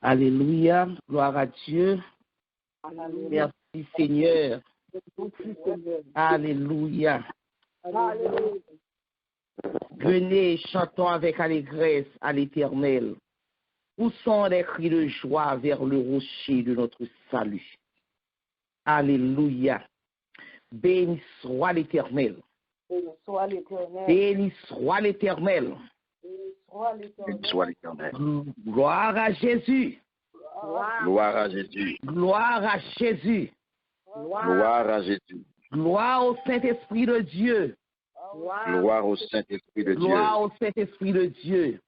Alléluia. Gloire à Dieu. Merci Seigneur. Alléluia. Venez, chantons avec allégresse à l'Éternel. Poussons des cris de joie vers le rocher de notre salut. Alléluia. Béni soit l'Éternel. Béni soit l'Éternel. Gloire à Jésus. Gloire à Jésus. Gloire à Jésus. Gloire à Jésus. Gloire au Saint-Esprit de Dieu. Gloire au Saint-Esprit de Dieu. Gloire au Saint-Esprit de Dieu.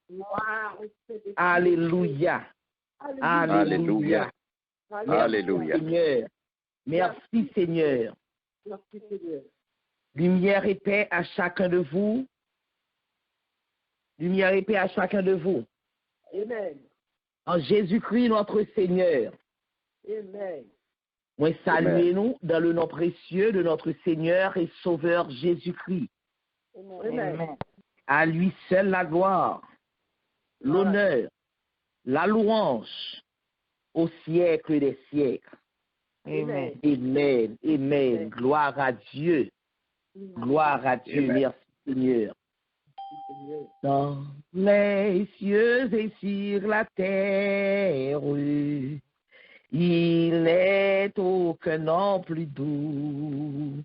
Alléluia. Alléluia. Alléluia. Seigneur. Merci Seigneur. Lumière et paix à chacun de vous. Lumière et paix à chacun de vous. Amen. En Jésus-Christ notre Seigneur. Amen. Moi saluez-nous dans le nom précieux de notre Seigneur et Sauveur Jésus-Christ. Amen. À lui seul la gloire, l'honneur, la louange au siècle des siècles. Amen. Amen. Amen. Gloire à Dieu. Gloire à Dieu. Amen. Merci Seigneur. Dans les cieux et sur la terre, il n'est aucun nom plus doux,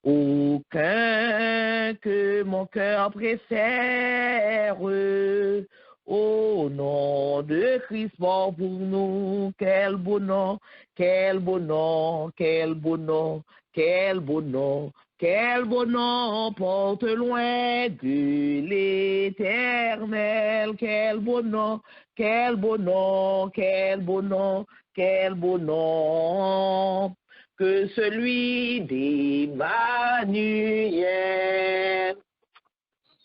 aucun que mon cœur préfère. Au nom de Christ mort pour nous, quel beau nom, quel beau nom, quel beau nom, quel beau nom. Quel beau nom porte loin de l'Éternel. Quel beau nom, quel beau nom, quel beau nom, quel beau nom que celui d'Emmanuel.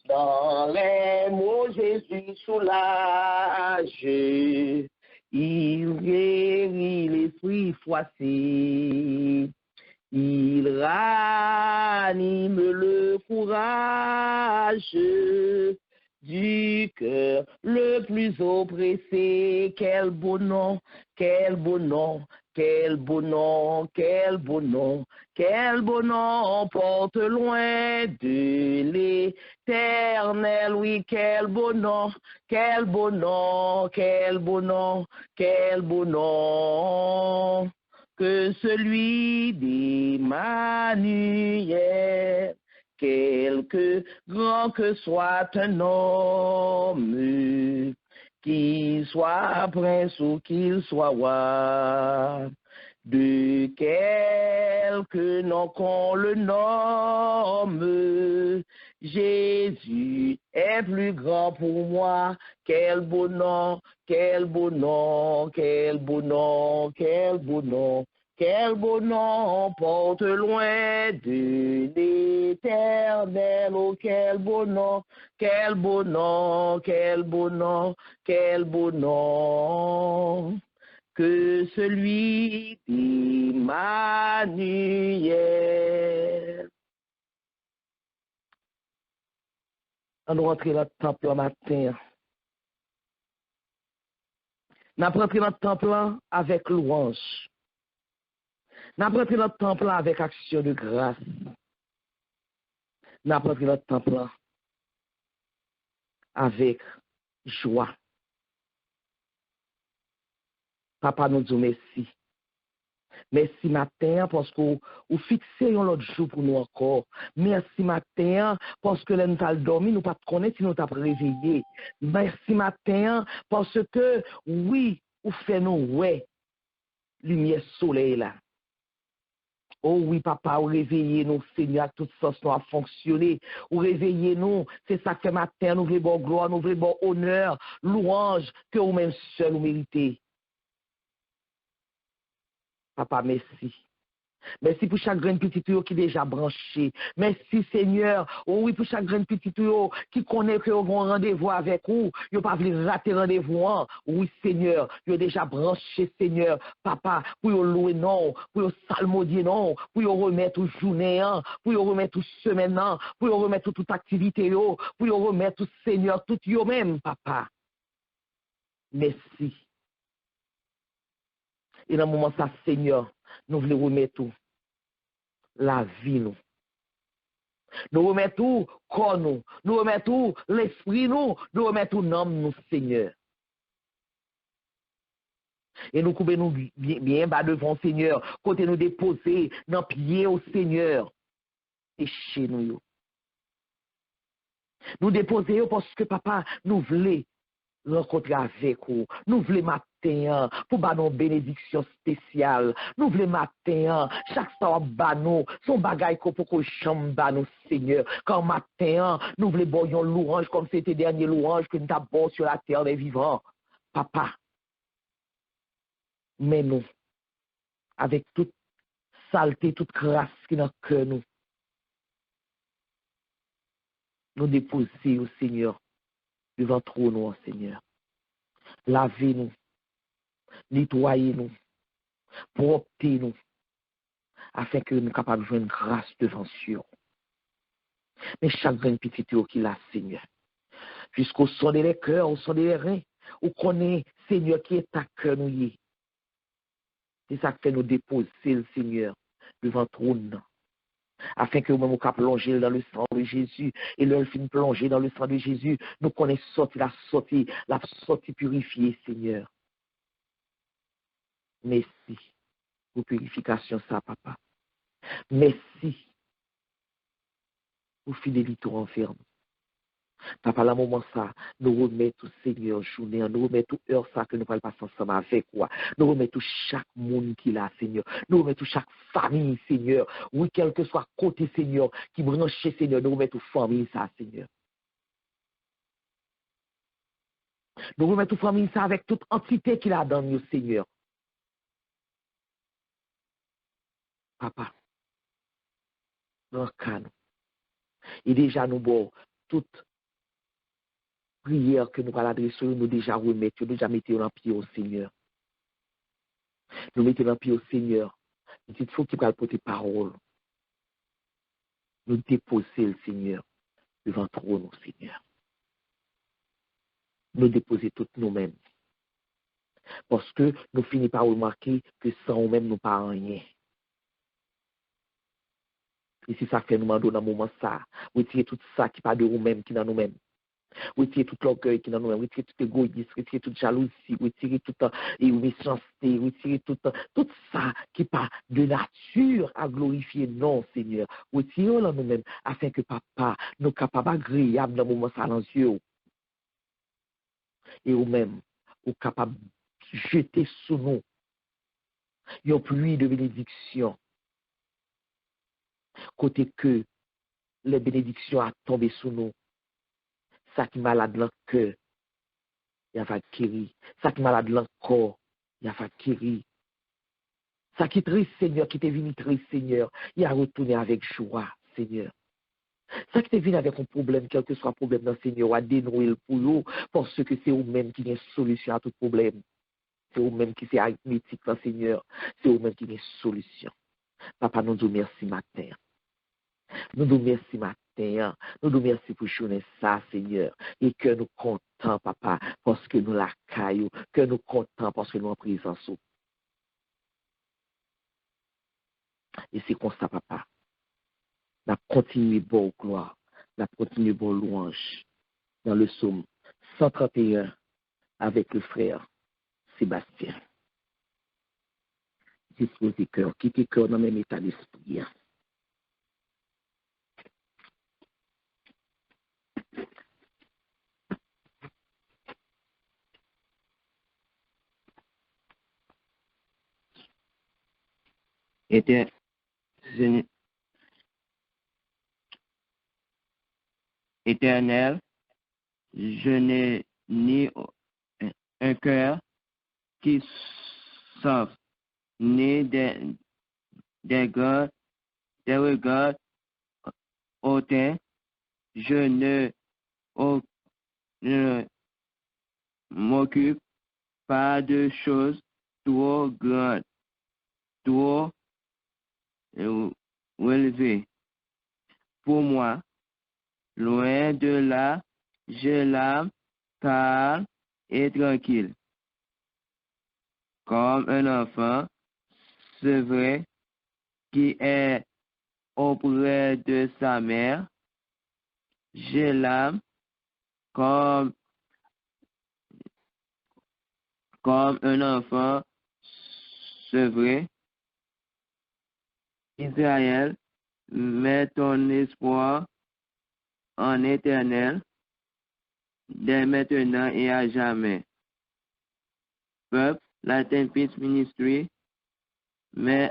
Dans les mots Jésus soulage, il guérit l'esprit froissé. Il ranime le courage du cœur le plus oppressé. Quel beau nom, quel beau nom, quel beau nom, quel beau nom, quel beau nom porte loin de l'Éternel. Oui, quel beau nom, quel beau nom, quel beau nom, quel beau nom que celui d'Emmanuel. Quelque grand que soit un homme, qu'il soit prince ou qu'il soit roi, de quelque nom qu'on le nomme, Jésus est plus grand pour moi. Quel beau nom, quel beau nom, quel beau nom, quel beau nom. Quel beau nom porte loin de l'Éternel. Oh, quel beau nom, quel beau nom, quel beau nom, quel beau nom que celui d'Emmanuel. On doit rentrer dans le temple le matin. On a rentré dans le temple avec louange. On a rentré dans le temple avec action de grâce. On a rentré dans le temple avec joie. Papa nous dit merci. Merci matin parce que vous fixez un autre jour pour nous encore. Merci matin parce que là nous avons dormi, nous ne pas connaître si nous t'avons réveillé. Merci matin parce que oui, vous faites nous ouais, lumière soleil là. Oh oui, papa, vous réveillez nous, Seigneur, toute sens nous a fonctionné. Vous réveillez nous, c'est ça que matin, nous voulons bon gloire, nous voulons bon honneur, louange, que vous-même seul vous méritez. Papa, merci. Merci pour chaque grain petit tuyau qui est déjà branché. Merci Seigneur. Oh oui, pour chaque grain petit tuyau qui connaît que vous avez un rendez-vous avec vous. Vous ne pouvez pas rater rendez-vous. Hein? Oui Seigneur, vous avez déjà branché Seigneur. Papa, pour vous louer non, pour vous salmodier non, pour vous remettre toute journée, hein? Pour vous remettre toute semaine, hein? Pour vous remettre toute activité, pour vous remettre tout Seigneur, tout vous même, papa. Merci. Et dans le moment ça, Seigneur, nous voulons remettre tout. La vie, nous. Nous remettons tout corps, nous. Nous remettons tout l'esprit, nous. Nous remettons tout l'âme, nous, Seigneur. Et nous coupons nous bien bas devant Seigneur. Côté nous déposer dans pied au Seigneur. Et chez nous. Nous déposer parce que papa, nous voulons rencontrer avec vous. Nous voulons matin pour nos bénédictions spéciales. Nous voulons matin chaque soir nous son bagage pour que chambre nous Seigneur. Quand matin nous voulons boire louange comme c'était dernier louange que nous avons sur la terre des vivants. Papa, mais nous avec toute saleté, toute crasse qui est dans le cœur nous déposer au Seigneur devant trône, Seigneur. Lavez-nous, nettoyez-nous, proptez-nous, afin que nous soyons capables de jouer une grâce devant Dieu. Mais chaque grain petit qui l'a, Seigneur, jusqu'au son des cœurs, au son des reins, où connaît, Seigneur, qui est à cœur nous. C'est ça qui fait nous déposer, le Seigneur, devant trône. Afin que nous puissions plonger dans le sang de Jésus. Et leur fin plonger dans le sang de Jésus, nous connaissons la sortie purifiée, Seigneur. Merci pour purification, ça, papa. Merci pour fidélité envers nous. Papa, à moment ça, nous remettons, Seigneur, journée, nous remettons heure ça que nous allons passer ensemble avec toi. Nous remettons chaque monde qui l'a, Seigneur. Nous remettons chaque famille, Seigneur. Oui, quel que soit côté, Seigneur, qui branche, Seigneur, nous remettons famille, ça, Seigneur. Nous remettons famille, ça, avec toute entité qu'il a dans nous, Seigneur. Papa, dans le cas, et déjà, nous avons toute prière que nous allons adresser, nous déjà remettre, nous déjà mettons dans pied au Seigneur. Nous mettons dans pied au Seigneur. Il faut qu'il va porter parole. Nous déposer le Seigneur devant trône, Seigneur. Nous déposer toutes nous-mêmes. Parce que nous finissons par remarquer que sans nous-mêmes, nous pas rien. Et si ça fait nous demander dans un moment ça, retirer tout ça qui pas de nous-mêmes, qui est dans nous-mêmes. Retirer tout l'orgueil qui est dans nous-mêmes, retirer tout l'égoïsme, retirer toute jalousie, retirer toute méchanceté, retirer tout ça qui n'est pas de nature à glorifier, non, Seigneur. Retirer dans nous-mêmes afin que papa nous capables agréable dans le moment ça dans les yeux. Et nous-mêmes, nous capables de jeter sous nous une pluie de bénédictions. Côté que les bénédictions a tombé sous nous. Ça qui est malade dans le cœur, il va guérir. Ça qui est malade dans le corps, il va guérir. Ça qui est triste, Seigneur, qui t'est venu triste, Seigneur, il a retourné avec joie, Seigneur. Ça qui t'est venu avec un problème, quel que soit le problème dans le Seigneur, à dénouer le pour vous, parce que c'est vous-même qui avez une solution à tout problème. C'est vous-même qui c'est arithmétique dans le Seigneur. C'est vous-même qui avez une solution. Papa, nous disons merci matin. Nous nous merci matin. Nous nous merci pour journée ça, Seigneur. Et que nous comptons, papa, parce que nous la caillons. Que nous comptons parce que nous en présence. Et c'est comme ça, papa. Nous continuons bon gloire. Nous continuons bon louange. Dans le psaume 131 avec le frère Sébastien. Disposez cœur. Quittez cœur dans le même état d'esprit. Éternel, je n'ai ni un cœur qui souffre, ni des regards hautains. Je ne m'occupe pas de choses trop grandes, trop relevées. Pour moi, loin de là, je l'âme calme et tranquille. comme un enfant, c'est vrai, qui est auprès de sa mère. Je l'aime comme un enfant, c'est vrai. Israël, mets ton espoir en Éternel, dès maintenant et à jamais. Peuple, Latin Peace Ministry, mets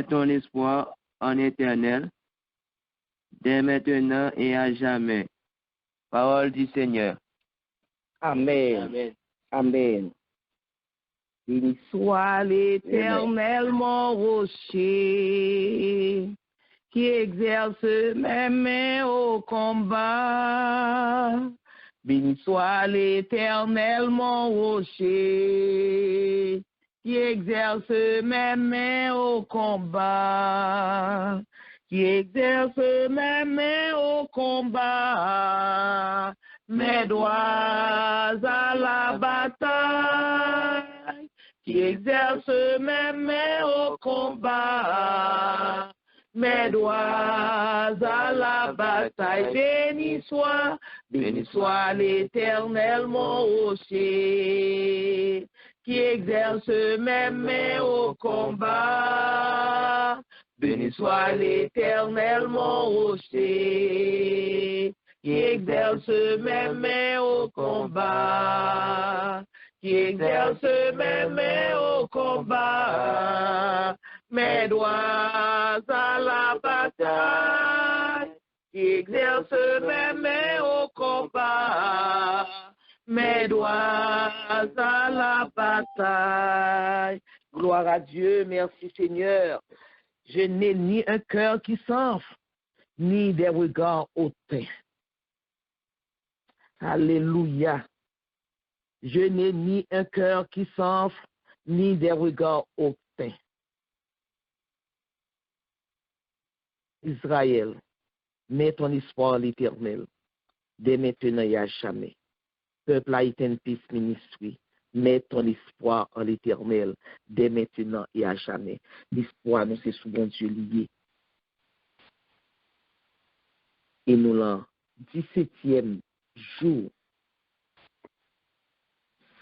ton espoir en Éternel, dès maintenant et à jamais. Parole du Seigneur. Amen. Amen. Amen. Béni soit l'Éternel, mon rocher, qui exerce mes mains au combat. Béni soit l'Éternel, mon rocher, qui exerce mes mains au combat. Qui exerce mes mains au combat, mes doigts à la bataille. Qui exerce mes mains au combat, mes doigts à la bataille. Béni soit l'Éternel, mon rocher, qui exerce mes mains au combat. Béni soit l'Éternel, mon rocher, qui exerce mes mains au combat. Qui exerce mes mains au combat, mes doigts à la bataille. Qui exerce mes mains au combat, mes doigts à la bataille. Gloire à Dieu, merci Seigneur. Je n'ai ni un cœur qui s'enfle, ni des regards hautains. Alléluia. Je n'ai ni un cœur qui s'enfle, ni des regards hautains. Israël, mets ton espoir en l'Éternel, dès maintenant et à jamais. Peuple Latin Peace Ministry, mets ton espoir en l'Éternel, dès maintenant et à jamais. L'espoir, nous, c'est souvent Dieu lié. Et nous, l'an 17e jour,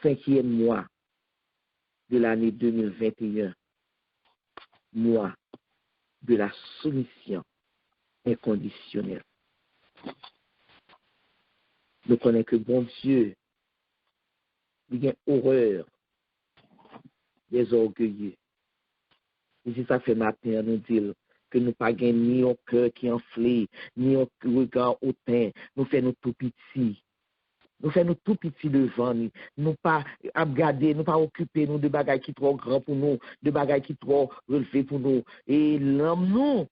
5e mois de l'année 2021, mois de la soumission inconditionnelle. Nous connaissons que bon Dieu, il y a horreur des orgueilleux. Et si ça fait matin, nous dire que nous pas ni un cœur qui enflé, ni un regard hautain, nous faisons tout petit. Nous faisons tout petit devant nous. Nous pas regarder, nous pas occuper nous de bagailles qui trop grand pour nous, de bagailles qui trop relevés pour nous. Et l'homme nous,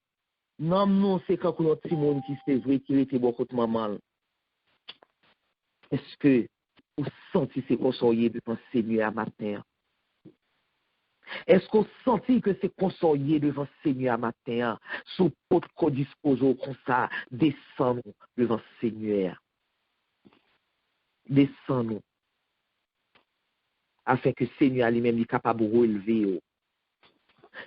c'est quand notre petit monde qui c'est vrai qui était beaucoup de maman. Est-ce que vous sentez ces conseillers devant le Seigneur à matin? Est-ce qu'on sentit que c'est conseillers devant le Seigneur à matin? Sous votre qu'on dispose comme ça, descendons devant le Seigneur. Descendons. Afin que le Seigneur lui-même est capable de relever.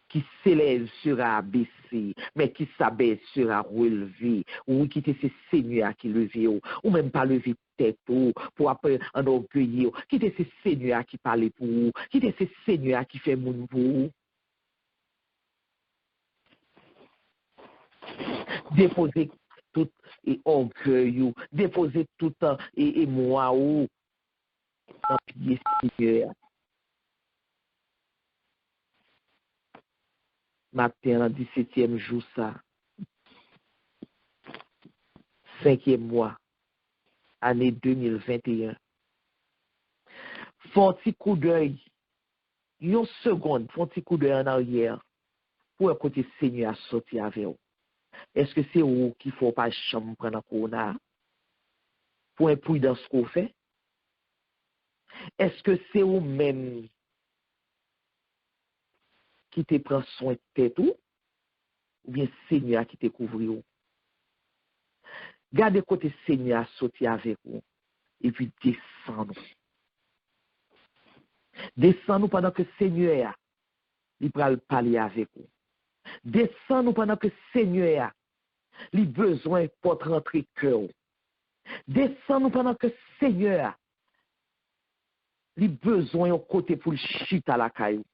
Qui s'élève sera abaissé, mais qui s'abaisse sera relevé. Ou quitter ce Seigneur qui levé, ou même pas lever tête pour après en orgueil. Quitter ce Seigneur qui parle pour vous, quitter ce Seigneur qui fait moun pour vous. Déposer tout et orgueil, déposer tout et moi ou dans pied Seigneur. Matin, 17e jour, ça. 5e mois, année 2021. Font un petit coup d'œil, une seconde, font un petit coup d'œil en arrière, pour écouter Seigneur à sortir avec vous. Est-ce que c'est vous qui ne faut pas chambre prendre un corona? Pour un prudence qu'on fait? Est-ce que c'est vous-même qui te prend soin de tête ou bien Seigneur qui te couvre ou? Gardez côté Seigneur sortir avec vous et puis descendre. Descends-nous pendant que Seigneur, il va parler avec nous. Descends-nous pendant que Seigneur, il a besoin pour rentrer cœur. Descends-nous pendant que Seigneur, il a besoin au côté pour le chute à la caillou.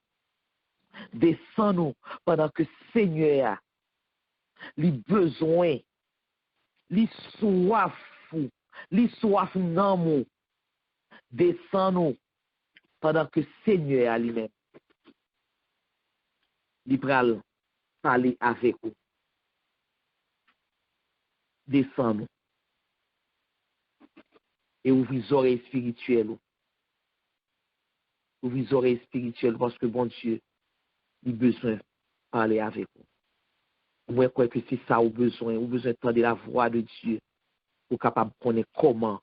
Descends-nous pendant que Seigneur, il a besoin, il soif d'amour. Descends-nous pendant que Seigneur lui-même, il va parler avec vous. Descends-nous. Et ouvrez les oreilles spirituelles. Ouvrez les oreilles spirituelles parce que bon Dieu, il a besoin de parler avec vous. Moi, je crois que c'est ça au besoin. Au besoin d'entendre la voix de Dieu pour capable de connaître comment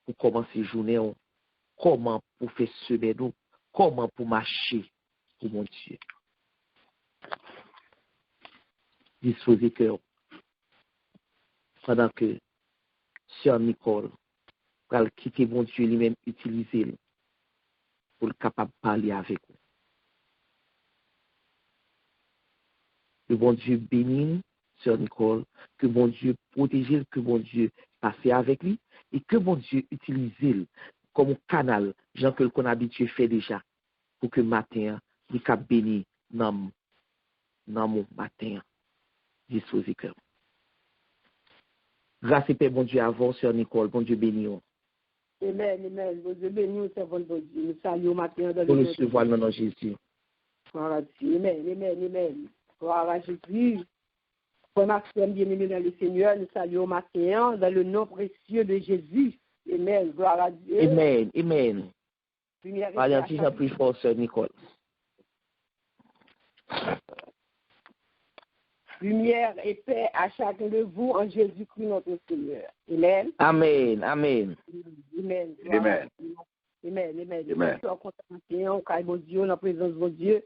pour commencer la journée, comment pour faire semer nous, comment pour marcher pour mon Dieu. Disposez cœur pendant que Sœur Nicole va quitter mon Dieu lui-même, utiliser pour être capable de parler avec vous. Que bon Dieu bénisse Sœur Nicole, que bon Dieu protège, que bon Dieu passe avec lui et que bon Dieu utilise comme canal, gens que qu'on habitué fait déjà, pour que matin, il soit béni dans mon matin. Disposez cœur. Grâce et paix, bon Dieu, avant, Sœur Nicole, bon Dieu béni. Amen, amen. Bon Dieu béni, servant de Dieu. Nous saluons matin dans Pour le le recevoir le nom de Jésus. Gloire à Dieu. Amen, amen, amen. Gloire à Jésus. Frère Maxime, bien-aimé dans le Seigneur, nous saluons matin dans le nom précieux de Jésus. Amen. Gloire à Dieu. Amen, amen. Parlez un petit peu plus fort, Sœur Nicole. Lumière et paix à chacun de vous en Jésus-Christ notre Seigneur. Amen. Amen, amen. Amen. Amen. Amen, amen. Amen. Nous sommes contents, on caille bon Dieu, dans la présence de Dieu.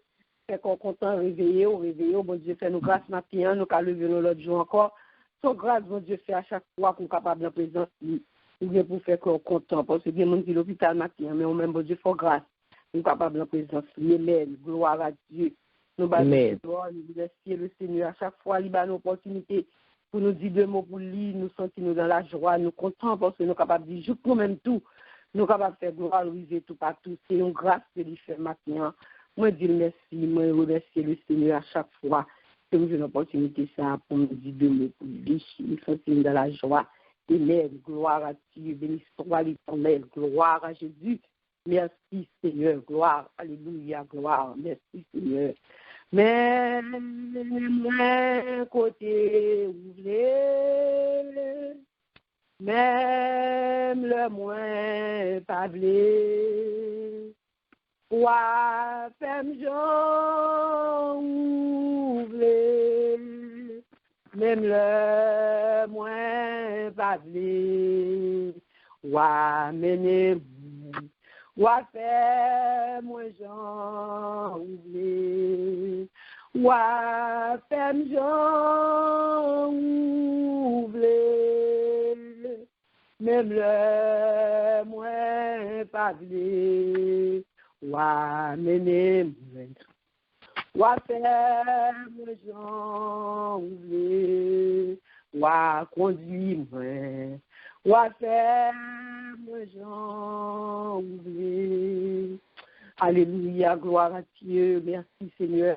Fait qu'on est content, réveillé, bon Dieu, fait nous grâce matin, nous qu'à lever l'autre jour encore. Son grâce, bon Dieu, fait à chaque fois qu'on est capable de la présence, ou bien pour faire qu'on est content, parce que bien, on dit l'hôpital matin, mais on même, bon Dieu, faut grâce, nous est capable de la présence. Amen, gloire à Dieu. Nous Amen. nous remercions le Seigneur à chaque fois, il a une opportunité pour nous dire deux mots pour lui, nous sentir dans la joie, nous contents parce que nous sommes capables de dire nous même tout, nous sommes capables de faire gloire, louer tout partout. C'est une grâce que lui fait maintenant. Moi, je dis merci, moi, je remercie le Seigneur à chaque fois que nous avons une opportunité ça pour nous dire deux mots pour lui, nous sentir dans la joie. Amen, gloire à Dieu, béni soit l'Éternel, gloire à Jésus. Merci Seigneur, gloire, alléluia, gloire, merci Seigneur. Même côté ouvré, même le moins pablé, ouah, femme Jean ouvré, même le moins pablé, ouah, menez-vous. Ouah fait moi Jean oublé, ouah fait Jean oublé, même le moins pas blé, ouah mené moi, ouah fait moi Jean oublé, ouah conduit moi. Ouah faire moi Jean oublié. Alléluia, gloire à Dieu, merci Seigneur.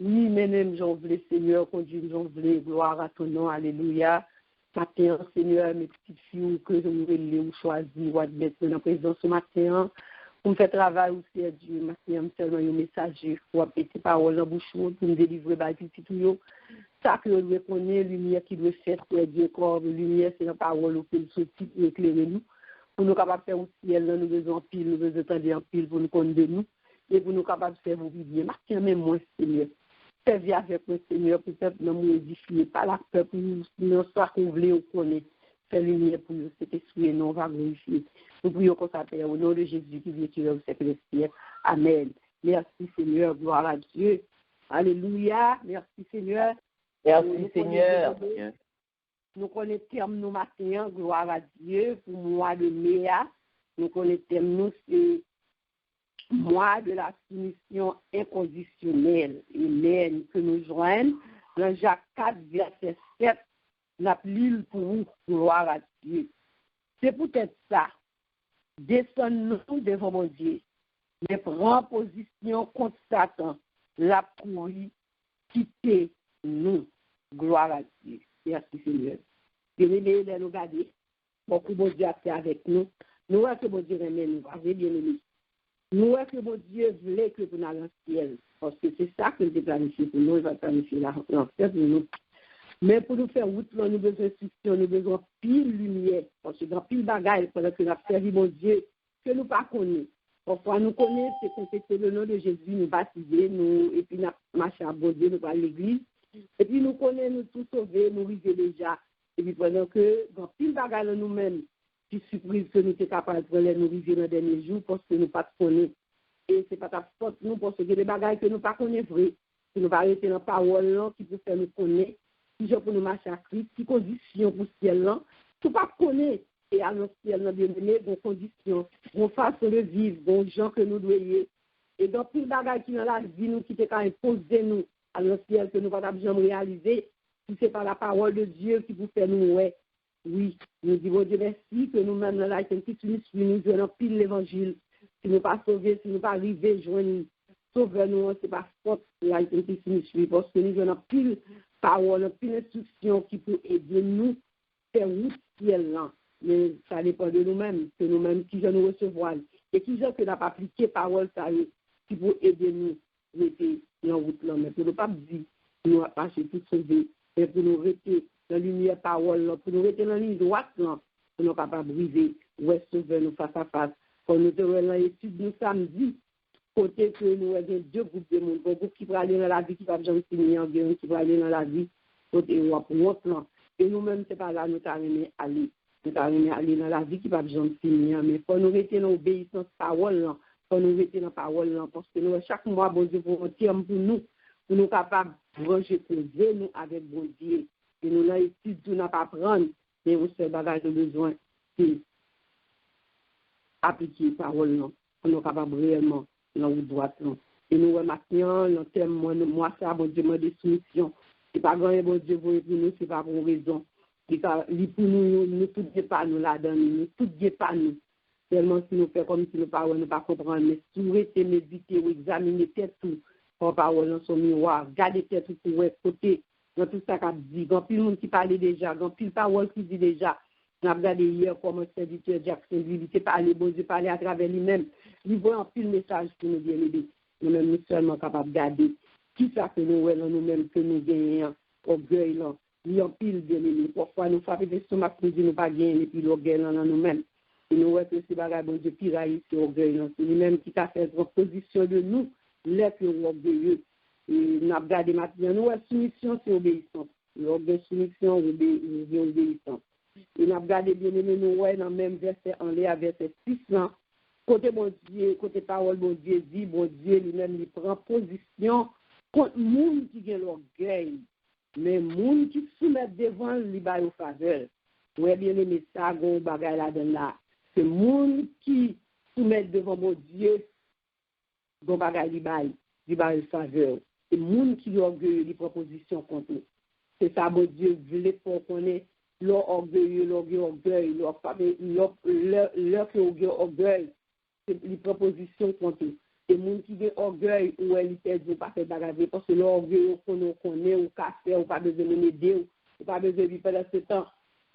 Oui, même Jean voulais Seigneur, conduis Jean voulais, gloire à ton nom, alléluia. Matin, Seigneur, mes petites filles que je voulais choisir, ou admettre dans la présence ce matin, pour me faire travail aussi à Dieu, matin, seulement un messager, pour appeler paroles en bouche, pour me délivrer par les petits tuyaux. Ça que nous reconnaissons, lumière qui doit faire pour Dieu corps, lumière c'est la parole qui nous sortit pour éclairer nous. Pour nous capables de faire aussi, nous besoin en pile, nous besoin de en pile pour nous connaître nous, et pour nous capables de faire vos vies bien. Marquez même moi, Seigneur. Servez avec moi, Seigneur, pour peuple nous édifier, pas la peuple, nous soit qu'on voulait ou connaît. Faire lumière pour nous, c'est esprit, nous on va glorifier. Nous prions qu'on s'appelle au nom de Jésus qui vient tuer au siècle des siècles. Amen. Merci, Seigneur, gloire à Dieu. Alléluia. Merci, Seigneur. Merci Seigneur. Nous connaissons nous matin, gloire à Dieu, pour moi de Léa. Nous connaissons nous, c'est mois de la soumission inconditionnelle. Amen. Que nous joignent dans Jacques 4, verset 7, la l'île pour vous, gloire à Dieu. C'est peut-être ça. Descendons devant mon Dieu, mais prends position contre Satan, la pourri, quittez nous. Gloire à Dieu. Merci Seigneur. Bien-aimés, nous regarder. Beaucoup bon Dieu a fait avec nous. Nous voyons que bon Dieu aime nous. Bien-aimés. Nous voyons que bon Dieu voulait que nous allions au ciel. Parce que c'est ça que nous planifié pour nous. Il va planifier l'enfer pour nous. Mais pour nous faire route, nous avons besoin d'instruction, nous avons besoin de pile lumière. Parce que dans pile bagaille, pendant que nous avons servi mon Dieu, que nous ne connaissons pas. Parfois, nous connaissons, c'est confesser le nom de Jésus, nous baptiser, nous, et puis nous marcher à bon Dieu, nous aller à l'église. Et puis nous connaissons, nous tout sauver, nous vivons déjà. Et puis pendant que dans pile bagaille nous-mêmes, qui surprise que nous sommes capables de nous vivre dans les derniers jours, parce que nous ne connaissons pas. Et ce n'est pas ta faute, nous, parce que les bagailles que nous ne connaissons pas vrai, que nous ne arrêter dans la parole qui peut faire nous connaître. Qui pour nous marcher à Christ, qui condition pour ce ciel-là, tout pas connaître. Et à notre ciel, bien aimé, bon conditions, bon façon de vivre, bon gens que nous devons. Et dans tout le bagage qui dans la vie, nous qui peut imposer nous à notre ciel, que nous ne pouvons pas réaliser, si ce n'est pas la parole de Dieu qui vous fait nous, ouais. Oui, nous disons Dieu merci que nous-mêmes, dans la vie, nous jouons pile l'évangile. Si nous ne pas sauver, si nous ne pas arriver, joindre, sauver nous, ce n'est pas faute, la vie, parce que nous jouons pile parole, pile instruction qui peut aider nous faire route ciel-là. Mais ça dépend de nous-mêmes, que nous-mêmes qui nous recevoir. Et qui que n'a pas appliqué parole, ça qui peut aider nous à rester dans la route là. Mais pour ne pas dire, nous passer tout sauver, mais pour nous rester dans la lumière parole, pour nous rester dans la ligne droite, là, pour nous pas briser, ou sauver nous face à face. Quand nous devons dans l'étude nous samedi, côté que nous avons deux groupes de monde, un groupe qui va aller dans la vie, qui va jamais finir, un qui va aller dans la vie, côté pour notre plan. Et nous-mêmes, c'est pas là, nous allons aller. Nous allons aller dans la vie qui va jamais finir, mais il faut nous rester dans l'obéissance parole, il faut nous rester dans la parole, parce que nous, chaque mois, bon Dieu, pour un terme pour nous capables de ranger, poser nous avec bon Dieu. Et nous, dans l'étude, nous n'avons pas prendre, mais on se bagage de besoin, c'est appliquer la parole, pour nous capables réellement. Dans la droite. Et nous remarquons, le thème, moi, ça, bon Dieu, des soumissions. C'est pas grand, bon Dieu, pour nous, c'est pas pour raison. Et pour nous tout n'est pas nous là-dedans, nous tout n'est pas nous. Tellement si nous faisons comme si nous ne pas comprendre, mais si nous restons méditer ou examiner tête tout, pour parole dans son miroir, garder tête tout pour côté, dans tout ça qu'a dit, quand plus le monde qui parlait déjà, quand plus parole qui dit déjà. On a regardé hier comment le serviteur Jackson, lui, il parlait, bon Dieu, parlait à travers lui-même. Il voit un pile message pour nous bien aider. Nous-mêmes, nous sommes seulement capables de garder qui ça que nous voyons, nous-mêmes, que nous gagnons, orgueil, là. Il y a un pile bien aimé. Parfois, nous frappons des stomacs, nous disons, nous pas gagner, et puis l'orgueil, là, nous-mêmes. Et nous voyons que c'est bagage, bon Dieu, piraille, c'est orgueil, là. C'est lui-même qui a fait une position de nous, l'être orgueilleux. Et nous avons regardé maintenant, nous, la soumission, c'est obéissance. L'orgueil, soumission, obéissance. Et nous avons regardé bien aimé, nous voyons dans le même verset, en l'air, verset 6, là. Côté bon Dieu, côté parole, bon Dieu dit, bon Dieu lui-même, il prend position contre le monde qui a l'orgueil, mais le monde qui soumet devant lui, il va au faveur. Oui, bien aimé, ça, gon bagay là-dedans là. C'est le monde qui soumet devant mon Dieu, gon bagay lui, va au faveur. C'est le monde qui est orgueilleux, il prend position contre nous. C'est ça, bon Dieu, voulait pour qu'on ait l'orgueil, l'orgueil. Les propositions contre eux. Les gens qui ont orgueil ou ils ne pas faire bagarre parce que l'orgueil, on connaît, ou café, ou pas besoin de m'aider, ou pas besoin de vivre pendant ce temps.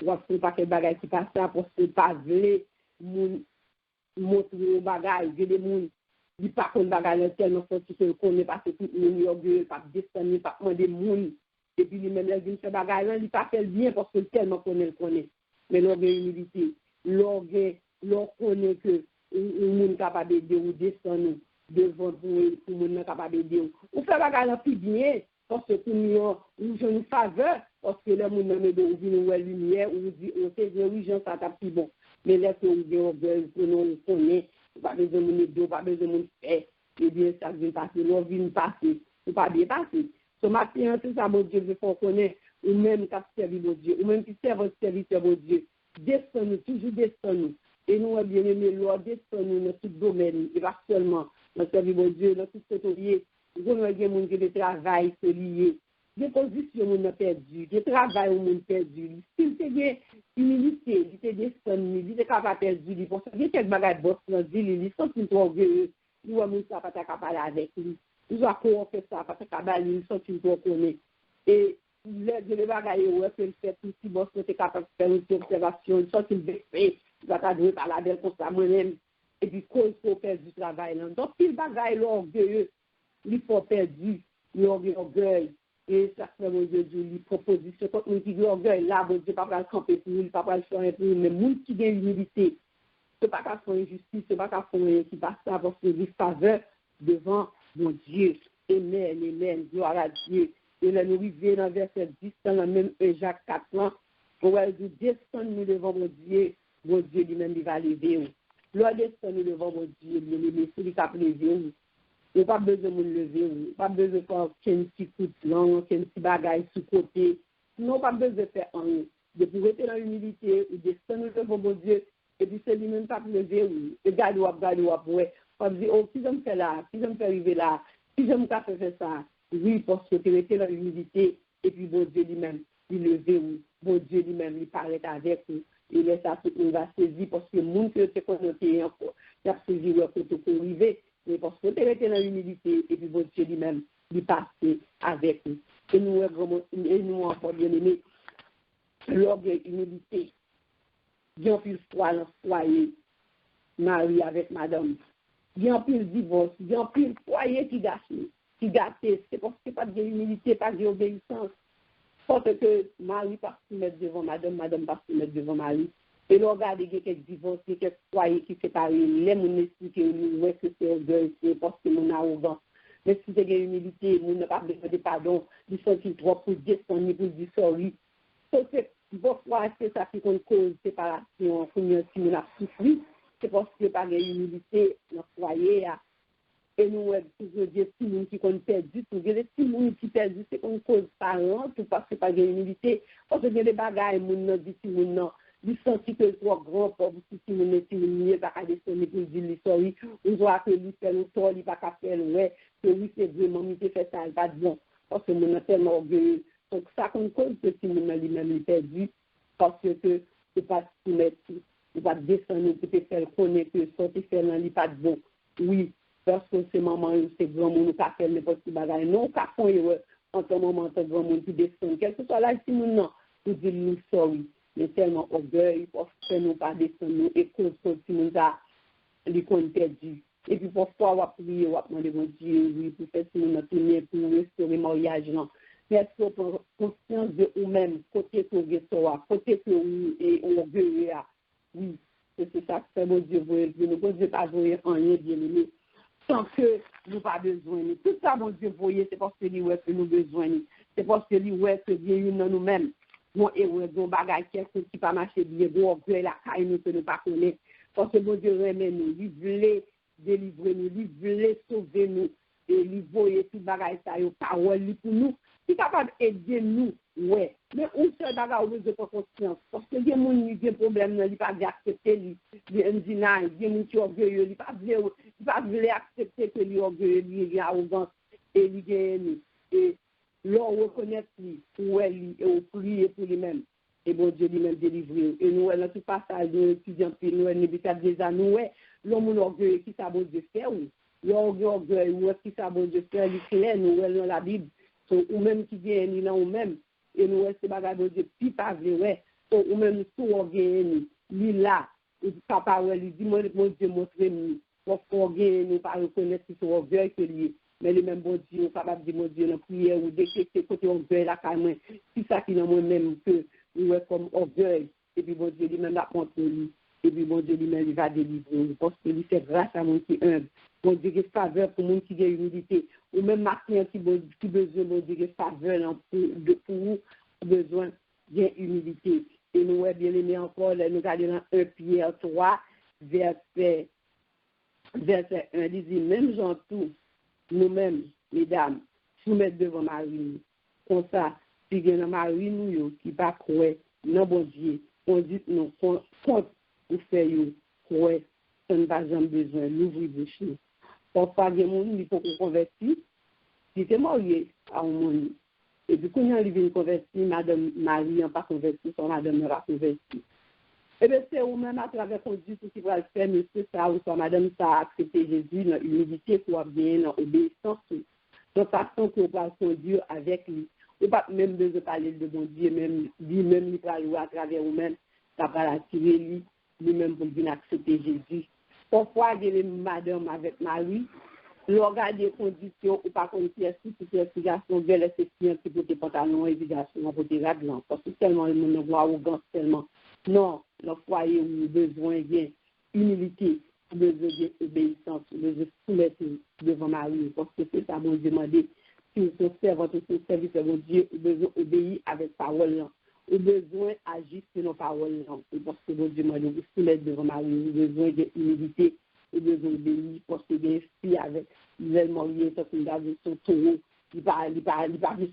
Ou pas faire bagarre qui passe ça parce que pas voulez montrer aux bagages, que les gens qui pas contre bagarre tellement fort qu'ils ne connaissent pas que tout le monde est orgueilleux, pas descendre, pas demander monde. Et puis lui-même, il dit ce bagarre-là, il ne pas fait bien parce que tellement connaît. Mais l'orgueil, humilité, l'orgueil, connaît que ou moun capable d'aider ou descendre devant vous ou moun capable d'aider ou faire bagarre plus bien parce que pour nous ou je nous faveur parce que les moun même de ou vinn ou lumière ou dit on sait bien oui Jean ça t'a plus bon mais laisse ou de pour nous connaît pas besoin de nous pas besoin de faire et bien ça vient passer l'on vient passer ou pas bien passer ce matin c'est ça mon Dieu veut qu'on connaît ou même qui servi mon Dieu ou même qui sert votre serviteur mon Dieu descend toujours descend Et nous, bien aimé, Lord, descend-nous dans tout domaine, et pas seulement dans ce bon Dieu, dans tout ce côté. Nous avons des gens qui travaillent, se lier. Des positions où on a perdu, des travail où on a perdu. S'il y a humilité, il y a des sons, il y a capable perdu, pour ça, il y a quelques bagages boss dans ville, ils sont trop orgueilleux, nous avons ça pas capable avec lui. Nous avons fait ça pas capable, ils sont trop connaît. Et les bagages où on fait tout si boss était capable de faire une observation, ils sont vexés, ils va jouer par la belle comme ça moi-même. Et puis cause pour perdre du travail là. Donc il bagaille l'orgueilleux, il faut perdu, l'orgueil. Et ça fait mon Dieu, les propositions, quand on dit l'orgueil, là, bon Dieu, pas va le camper pour lui, pas va le faire pour lui, mais les gens qui ont l'humilité, ce n'est pas qu'à faire injustice, ce n'est pas qu'à faire rien qui passe à votre faveur devant mon Dieu. Amen, amen, gloire à Dieu. Et là, nous arrivons dans verset 10, dans la même Jacques 4 ans, où elle dit, descends-nous devant mon Dieu lui-même, il va lever. L'on descend-nous devant mon Dieu, bien-aimé, celui qui a plaisir. Il n'y a pas besoin de me lever, il n'y a pas besoin de faire un petit coup de langue, un petit bagage sous côté. Non, pas besoin de faire rien. De pouvoir être dans l'humilité, ou descendre devant mon Dieu, et puis c'est lui-même pas lever, et garde ouais. On dit, oh, si je me fais là, si je me fais arriver là, si je me fais ça, oui, parce que tu es dans l'humilité, et puis bon Dieu lui-même, il lever, bon Dieu lui-même, il paraît avec vous. Et laisse ça, tout le monde va saisir, parce que le monde qui est connecté encore, il a saisi le côté pour arriver. Mais parce que tu es dans l'humilité, et puis bon Dieu lui-même, il passe avec nous. Et nous encore bien aimés, l'orgueil, l'humilité, bien plus foi dans le foyer, Marie avec madame, bien plus divorce, bien plus foyer qui gâte, c'est parce que pas d'humilité, pas d'obéissance. Parce que Marie part se mettre devant madame, madame part se mettre devant Marie. Et nous regardons, il y a quelques divorces, il y a quelques foyers qui séparent. Les gens expliquent que c'est orgueil, c'est parce que nous arrogant. Mais si c'est une humilité, nous n'avons pas besoin de pardon, nous sommes trop pour descendre, pour dire sorry. Donc, parfois, c'est ça qui cause séparation, si nous avons souffert, c'est parce que par l'humilité, dans le foyer, et nous, toujours dire si nous qui ont perdu, tout les si nous qui perdu, c'est qu'on cause parents, tout parce que par l'humilité, parce que les bagages, nous dit si nous non. Il sentit que trop grand pour si nous ne pas descendre pour dire l'histoire, on voit que lui fait le tort, il va pas faire ouais, que lui c'est vraiment il fait ça, il pas de bon, parce que nous sommes tellement orgueilleux. Donc ça qu'on cause que si nous lui-même perdu, parce que c'est pas soumettre, il va descendre pour te faire connaître que sortir faire dans il pas de bon. Oui, parce que c'est maman, c'est grand monde qui fait n'importe quel bagage. Non, qu'à faire en ce moment, en grand monde qui descend, quel que soit là, si nous non, pour dire nous sorry. Mais tellement orgueil, pour faire nous pas descendre, et cause si nous avons les comptes perdus. Et puis parfois, on va prier, on va demander mon Dieu, oui, pour faire si nous tourner, pour restaurer le mariage. Mais est-ce qu'on prend conscience de nous-mêmes, côté que vous côté que vous et orgueilleux, oui, c'est ça que fait mon Dieu, vous ne pouvez pas jouer en rien, bien aimé, sans que nous pas besoin. Tout ça, mon Dieu, voyez, c'est parce que nous avons besoin. C'est parce que nous avons bien dans nous-mêmes. Bon, et bon bagage qui pas marché bien, bon orgueil la caille nous que nous pas connaître. Parce que bon Dieu remet nous, il voulait délivrer nous, il voulait sauver nous, et il voyait tout bagage ça, il parole pour nous. Il est capable d'aider nous, ouais. Mais on seul bagage on veut pas conscience. Parce que il y a des gens qui ont des problèmes, il pas d'accepter, il y a des gens qui sont orgueilleux, il pas accepter que lui orgueilleux, il est arrogant, et il gagne. Et l'on reconnaît lui, pour elle, et on prie pour lui-même. Et bon Dieu lui-même délivrer. Et nous, dans tout passage, nous étudions, puis nous, des années, l'homme orgueilleux qui ça bon Dieu fait, oui. L'orgueil, qui ça bon Dieu fait, il est clair, nous, dans la Bible, ou même qui vient, nous, même, et nous, c'est bagage de Dieu, puis pas vrai, ou même, tout orgueilleux, lui là, et papa, il dit, moi, mon Dieu, montrez-nous, pour orgueilleux, nous, pas reconnaître que c'est orgueil que lui. Mais les mêmes bon Dieu, capable de dire mon Dieu, dans la prière, ou détecter côté orgueil, la caille, c'est ça qui est dans moi-même, que nous est comme orgueil, et puis bon Dieu lui-même la contre lui, et puis bon Dieu lui-même il va délivrer, parce que lui c'est grâce à mon qui humble, bon Dieu qui est faveur pour mon qui a humilité, ou même Martin qui besoin, bon Dieu qui est faveur pour vous, besoin bien humilité. Et nous, bien aimé encore, nous allons dans 1 Pierre 3, verset 1, il dit, même gens tous, nous-mêmes, mesdames, soumettre devant Marie, comme ça, si il y a Marie, nous, qui va croire, non, bon Dieu, on dit, non, compte pour faire, ouais, ça n'a pas jamais besoin d'ouvrir bouche. Parfois, il y a des gens qui sont convertis, qui étaient mariés à un monde. Et puis, quand ils sont convertis, Madame Marie n'a pas converti, son Madame n'a pas converti. Et bien, c'est vous-même à travers conduite qui va le faire, monsieur, ça, ou soit Madame, ça a accepté Jésus dans l'humilité pour bien dans l'obéissance. De façon qu'on va conduire avec lui. Ou pas même besoin de parler de bon Dieu, même lui-même, il va à travers vous-même, ça va l'attirer lui-même pour bien accepter Jésus. Parfois, il y a Madame avec Marie, le regard des conditions, ou pas comme pièce, toute explication, de laisser un petit peu de pantalon, évidemment, pour des radlans. Parce que tellement le monde voit arrogance, tellement. Non, le foyer où besoin de humilité, besoin d'obéissance, besoin de soumettre devant Marie. Parce que c'est ça, mon Dieu m'a dit, si vous servez votre service à mon Dieu, vous besoin d'obéir avec parole. Vous besoin d'agir sur nos paroles. C'est parce que mon Dieu m'a dit, vous soumettre devant Marie, vous besoin d'humilité. Et de obéir parce que des filles avec les mariés, ça qu'on a vu son taureau, il va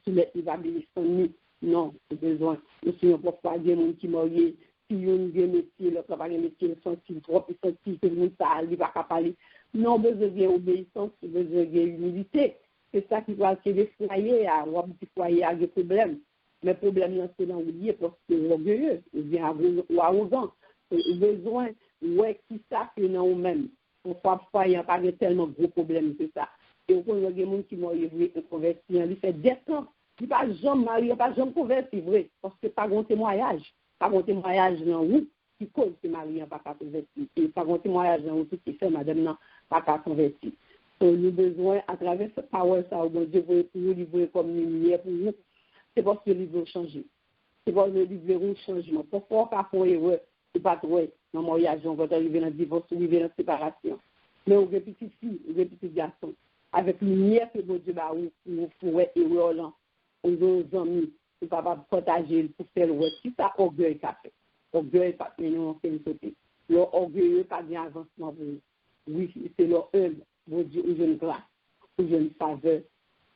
soumettre, il va bénir son nid. Non, c'est besoin. Nous sommes parfois des gens qui marient, si ils ont un métier, le travail, un métier, ils sont si trop, ils sont si, tout le monde ça, il va pas parler. Non, besoin d'obéissance, besoin d'humilité. C'est ça qui va créer des foyers, ou un petit foyer a des problèmes. Mais le problème, c'est dans l'oublier parce que c'est orgueilleux, ou arrogant. Il besoin, ouais, qui ça fait dans nous-mêmes. Parfois, il n'y a pas tellement de gros problèmes que ça. Et au il y a des gens qui m'ont converti, il fait des temps. Il n'y a pas jamais marié, il n'y a pas jamais converti, vrai. Parce que pas de témoignage. Pas de témoignage dans vous qui cause que Marie n'a pas converti. Et pas de témoignage dans vous qui fait madame n'a pas converti. Donc, nous avons besoin, à travers cette parole, ça, bon Dieu veut pour vous livrer comme une lumière pour vous. C'est parce que le livre veut changer. C'est parce que le livre veut un changement. Parfois, on fait une erreur. C'est pas trop dans le mariage, on va arriver dans le divorce, on va arriver dans la séparation. Mais on a des petites filles, on a des petits garçons, avec lumière que mon Dieu va vous pourrait erreur là. On a des amis, on va pas partager pour faire le reste. Si ça, orgueil qu'a fait. Orgueil, pas que nous, on fait une sauté. Leur orgueilleux, pas bien avancement pour vous. Oui, c'est leur œuvre, mon Dieu, ou une grâce, ou une faveur,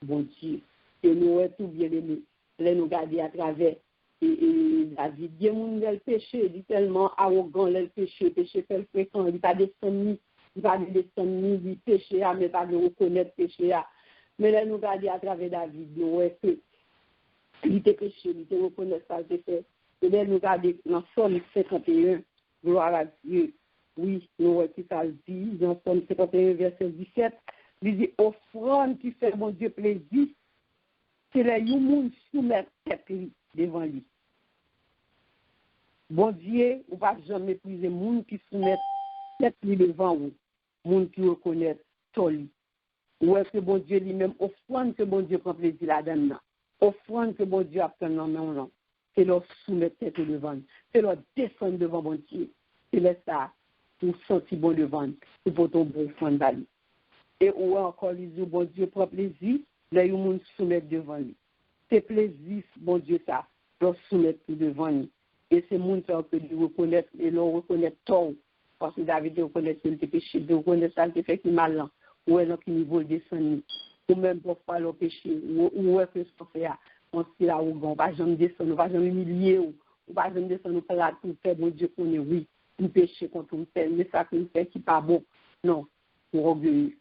mon Dieu. Et nous, on tout bien aimé. Là, nous garder à travers. Et David, il y a un péché, il est tellement arrogant, le péché fait le fréquent, il n'est pas descendu, il péché, mais pas de reconnaître péché. Mais là, nous regardons à travers David, nous voyons que il était péché, il était reconnaître ça, c'est fait. Et là, nous regardons dans Somme 51, gloire à Dieu. Oui, nous voyons que ça dit, dans Somme 51, verset 17, il dit, offrande qui fait mon Dieu plaisir, c'est là, il y a un monde soumettre tête devant lui. Bon Dieu, on ne va jamais mépriser les gens qui soumettent tête devant vous, les gens qui reconnaissent tout. Ou est-ce que bon Dieu lui-même offrande que bon Dieu prend plaisir là-dedans, offrande que bon Dieu apprend dans non, c'est leur soumettre tête devant lui, c'est leur descendre devant bon Dieu, c'est là ça, pour sortir bon devant, c'est pour ton bon fond d'aller. Et ou encore, les bon Dieu prend plaisir, là, il y a des gens qui soumettent devant lui. C'est plaisir, bon Dieu, ça, leur soumettre devant lui. Et c'est mon frère que lui reconnaître, et leur reconnaître tout. Parce que David reconnaît qu'il était péché, de reconnaître ça, qu'il fait qu'il mal, ou est-ce qu'il niveau descendre, ou même parfois leur péché, ou est-ce que ce qu'on fait, on s'y là, ou on va jamais descendre, on va jamais humilier, ou va jamais descendre, on va tout faire, bon Dieu connaît, oui, nous péché contre nous fait, mais ça qu'on fait qui pas bon. Non, pour orgueilleux.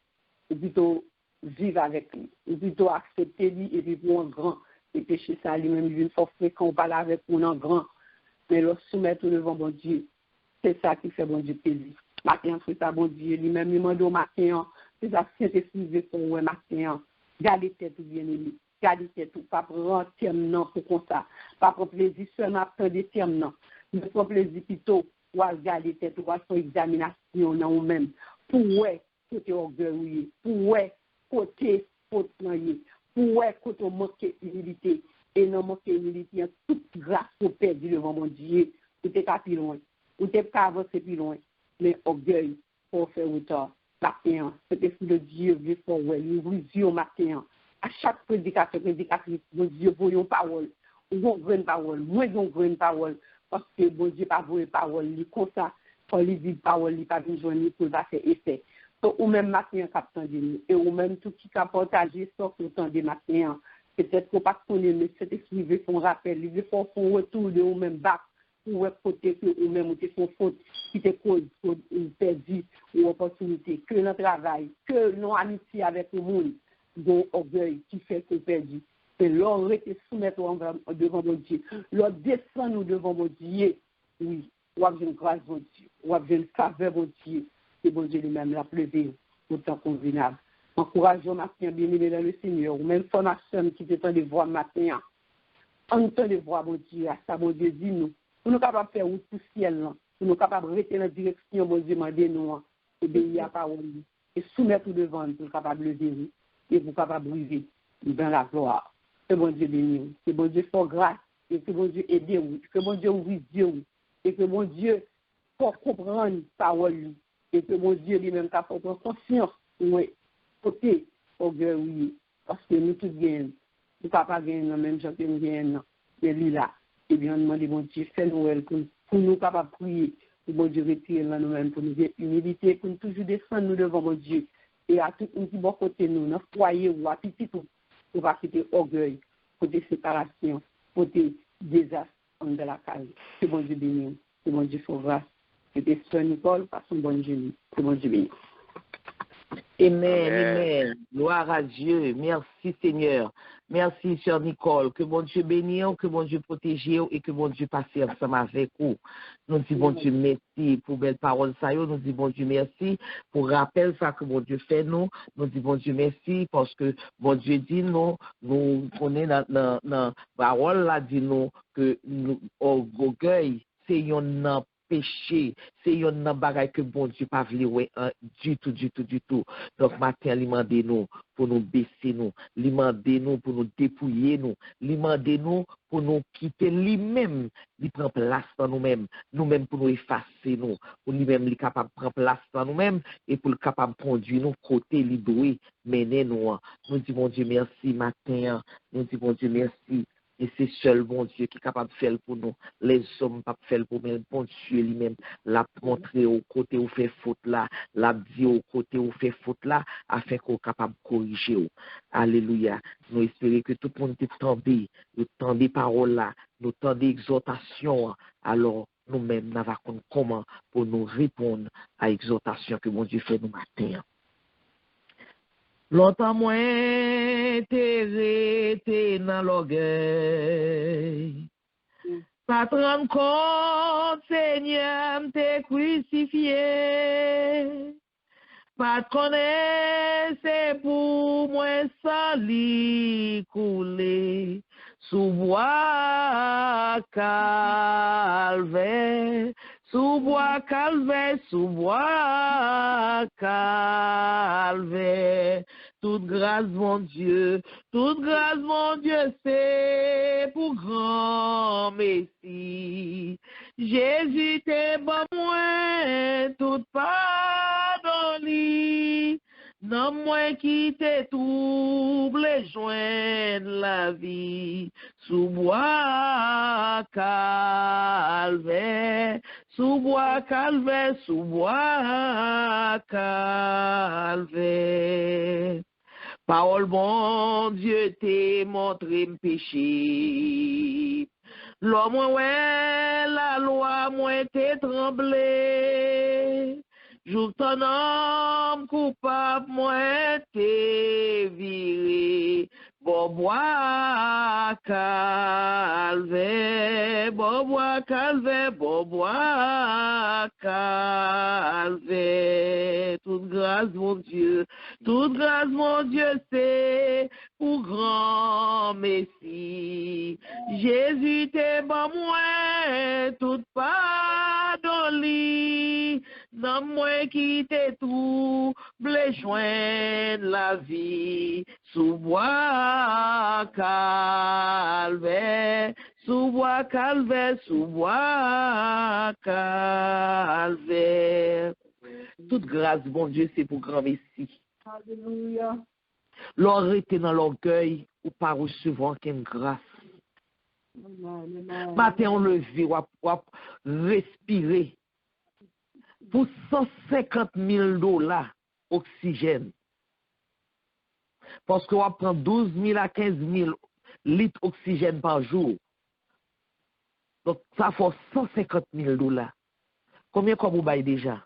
Ou plutôt vivre avec lui, ou plutôt accepter lui et vivre en grand. Et péché ça lui-même, une fois fréquent, on parle avec nous en grand. Mais le soumettre devant bon Dieu, c'est ça qui fait bon Dieu plaisir. Matin, c'est ça, bon Dieu, lui-même, il m'a dit au matin, c'est ça, Saint-Esprit veut son ouais, matin, gardez tête bien aimé, gardez tête, pas prendre terme non, c'est comme ça, pas prendre plaisir seulement prendre des termes non, mais prendre plaisir plutôt, ou à garder tête, ou à son examination dans nous-mêmes, pour ouais, côté orgueilleux, pour ouais, côté faute, pour ouais, côté manquer humilité. Et non manquer humilité, toute grâce pour perdre devant mon Dieu, ou t'es pas plus loin, ou t'es pas avancé plus loin, mais orgueil pour faire autant. Matin, c'est que de Dieu veut faire, il ouvre les yeux au matin. À chaque prédicateur, prédicatrice, mon Dieu, voyons parole, ou on voit une parole, moi on voit une parole, parce que mon Dieu pas voulu parole, il comme ça, quand il dit parole, il pas besoin de pour faire effet. Donc, ou même matin, capitaine de nous, et ou même tout qui a partagé, sauf autant des matins. Peut-être qu'on ne pas connaître, mais cet esprit veut qu'on rappelle, il veut qu'on retour de nous-mêmes bac pour côté que ou même te font faute qui te cause une perdu ou opportunité que dans travail que non amitié avec le monde dont orgueil qui fait que perdu et l'on rete soumettre devant mon Dieu l'on descend nous devant mon Dieu oui ou avec une grâce mon Dieu ou avec une faveur mon Dieu et bon Dieu lui-même l'a pleuvé autant convenable encourageons matin bien-aimé dans le Seigneur ou même formation qui t'entend de voir matin entend de voir mon Dieu à ça mon Dieu dit nous pour nous capables de faire route pour le ciel, pour nous capables de rester dans la direction, bon Dieu, demander nous, obéir à la parole, et soumettre devant nous, pour nous capables de lever, et pour nous capables de vivre dans la gloire. Que bon Dieu bénisse, que bon Dieu fasse grâce, et que bon Dieu aide nous, que bon Dieu ouvre Dieu, et que bon Dieu pour comprendre la parole, et que bon Dieu lui-même a fait conscience, oui, côté, oui, parce que nous tous gagnons, nous ne pouvons pas gagner dans le même genre que nous gagnons, mais lui là. Eh bien, on demande, bon Dieu, fais-nous pour nous capables de prier, pour bon Dieu retirer là nous-mêmes, pour nous dire humilité, pour nous toujours descendre nous devant mon Dieu. Et à tout un petit bon côté nous, dans le foyer ou à petit tout, pour pas quitter orgueil, côté séparation, côté désastre de la case. Que bon Dieu bénisse, que bon Dieu fasse grâce, que tes soeurs Nicole fassent un bon génie, que bon Dieu bénisse. Amen, amen. Gloire à Dieu. Merci Seigneur. Merci Sœur Nicole. Que bon Dieu bénisse, que bon Dieu protège et que bon Dieu passe ensemble avec vous. Nous disons bon Dieu merci pour belle parole ça. Nous disons bon Dieu merci pour rappel ça que bon Dieu fait nous. Nous disons bon Dieu merci parce que bon Dieu dit nous connaissons dans parole là dit nous que orgueil c'est un péché, c'est un bagage que bon Dieu pas voulu du tout. Donc matin demander nous pour nous baisser nous, demander nous pour nous dépouiller nous, demander nous pour nous quitter lui-même, il prend place dans nous-mêmes pour nous effacer nous, pour lui-même il capable prendre place dans nous-mêmes et pour le capable conduire nous côté lui doit mener nous. Nous disons bon Dieu merci matin, nous disons bon Dieu merci. Et c'est seul bon Dieu qui est capable de faire pour nous. Les hommes ne peuvent pas faire pour nous. Bon Dieu lui-même l'a montré au côté où fait faute là, l'a dit au côté où fait faute là, afin qu'on soit capable de corriger. Alléluia. Nous espérons que tout le monde est tombé, nous tendez paroles là, nous tendez exhortation. Alors nous-mêmes, nous avons comment pour nous répondre à l'exhortation que mon Dieu fait nous matin. Longtemps moins t'es dans l'orgueil. Pas te rendre compte, Seigneur, t'es crucifié. Pas te connaître, c'est pour moi sali couler. Sous bois calvaire. Sous bois calvaire, toute grâce, mon Dieu, c'est pour grand Messie. Jésus t'es bon moi, tout pardonné. Non moins qui te trouble, joindre la vie. Sous bois calvaire. Sous bois calvaire. Parole bon Dieu t'es montré me péché. L'homme ouais la loi moi t'es tremblé. Joue ton homme coupable moi t'es viré. Bobois calvaire. Toute grâce, mon Dieu, c'est pour grand Messie. Jésus t'es bon moi, tout pardonné. Non moi qui t'es tout, joindre la vie. Sous bois calvaire. Toute grâce, bon Dieu, c'est pour grand Messie. Alléluia. L'on était dans l'orgueil ou pas recevoir aucune grâce. Matin, on levé, ou respirer. Pour $150,000 oxygène. Parce qu'on va prendre 12 000 à 15 000 litres d'oxygène par jour. Donc, ça fait $150,000. Combien comme vous baillez déjà?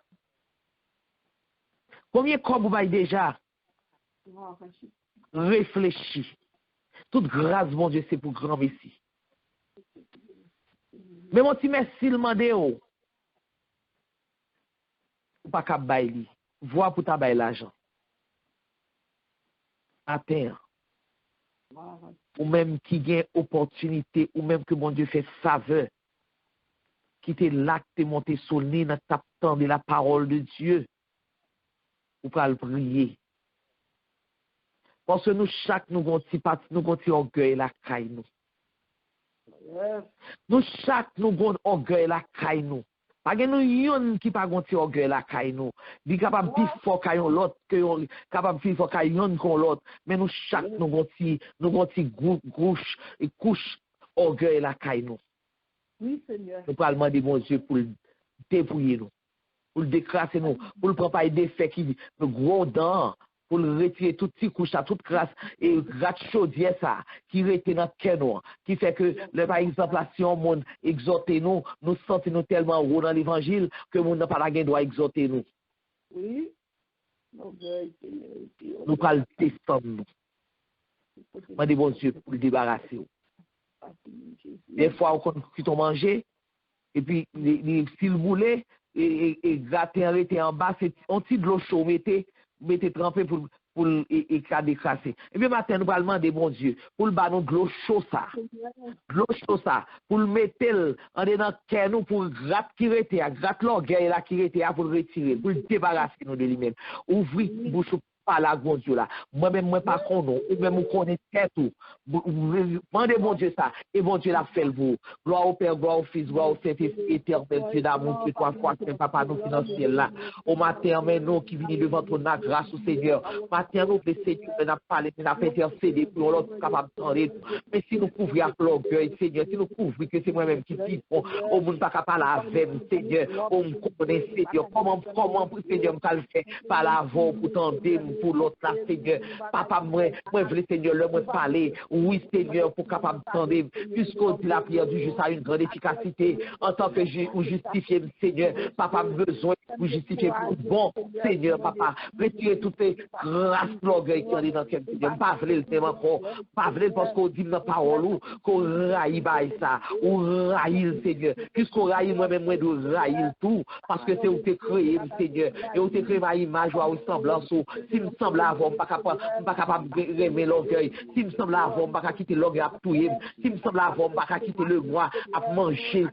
Combien comme vous baillez déjà? Réfléchis. Toute grâce, mon Dieu, c'est pour grand messie. Mais mon petit merci, le mandé, ou pas qu'à bailler. Vois pour ta bailler l'argent. Attends. Ou même qui gagne opportunité, ou même que mon Dieu fait faveur. Qui t'est là, qui t'est monté sur le nez, dans ta de la parole de Dieu. Ou pas le prier. Parce que nous, chaque nous avons petit orgueil la caille nous. Nous, chaque nous avons orgueil la caille nous. Pas que nous yon qui pas gonti orgueil la caille nous. Di capable plus fort caillon l'autre que capable plus fort caillon qu'on l'autre. Mais nous chaque nous gonti gauche et couche orgueil la caille nous. Oui, Seigneur. Nous parlons de bon Dieu pour dépouiller nous, pour le décrasser nous, pour le prendre des faits qui le gros dents, pour le retirer toute petite couche, toute crasse et gratte chaudière ça, qui rete dans le cœur, qui fait que, par exemple, si on monde exhorte nous, nous sentons nous tellement haut dans l'évangile que nous n'a pas la gain doit exhorter nous. Oui. Nous parlons descendre nous. Moi, des bon Dieu pour le débarrasser. Des fois, on quitte manger, et puis, s'il voulait, et gratter, arrêter en bas, c'est un petit de l'eau chaude, mettez trempé pour décrasser. Et puis matin, nous allons demander, bon Dieu, pour le bas, nous de l'eau chaude ça. De l'eau chaude ça. Pour le mettre en dedans cœur nous, pour gratter qui rete, gratter l'orgueil là qui rete, pour le retirer, pour le débarrasser nous de lui-même. Ouvrir bouche par la bon Dieu là. Moi-même, moi pas qu'on ou même on connaît tout. Demandez bon Dieu ça. Et bon Dieu l'a fait le vous. Gloire au Père, gloire au Fils, gloire au Saint-Esprit, éternel Dieu d'amour, que toi, fois, que papa nous financier là. Au matin, mais nous qui venons devant ton grâce au Seigneur. Matin, nous, le Seigneur, nous avons parlé, nous avons intercédé pour l'autre capable de tendre. Mais si nous couvrons avec l'orgueil, Seigneur, si nous couvrons que c'est moi-même qui dis, au monde pas capable avec Seigneur, on me connaît, Seigneur. Comment, Seigneur, me le fait par l'avant pour tendre pour l'autre là, Seigneur. Papa, moi, le Seigneur, le moi parler. Oui, Seigneur, pour capable d'entendre, puisqu'on dit la prière du juste a une grande efficacité. En tant que justifié, Seigneur, papa, besoin pour justifier pour bon, Seigneur, papa. Retirer toutes les grâces, l'orgueil qui en est dans le Seigneur. Pas vrai le thème encore. Pas vrai parce qu'on dit dans la parole qu'on raille ça. On raille le Seigneur. Puisqu'on raille moi-même, moi, de raille tout. Parce que c'est où t'es créé, Seigneur. Et où t'es créé ma image ou à ressemblance. Si me semble avoir, pas capable de remettre l'orgueil. Si me semble avoir, pas quitter l'orgueil à tout. Si me semble avoir, pas quitter le moi à manger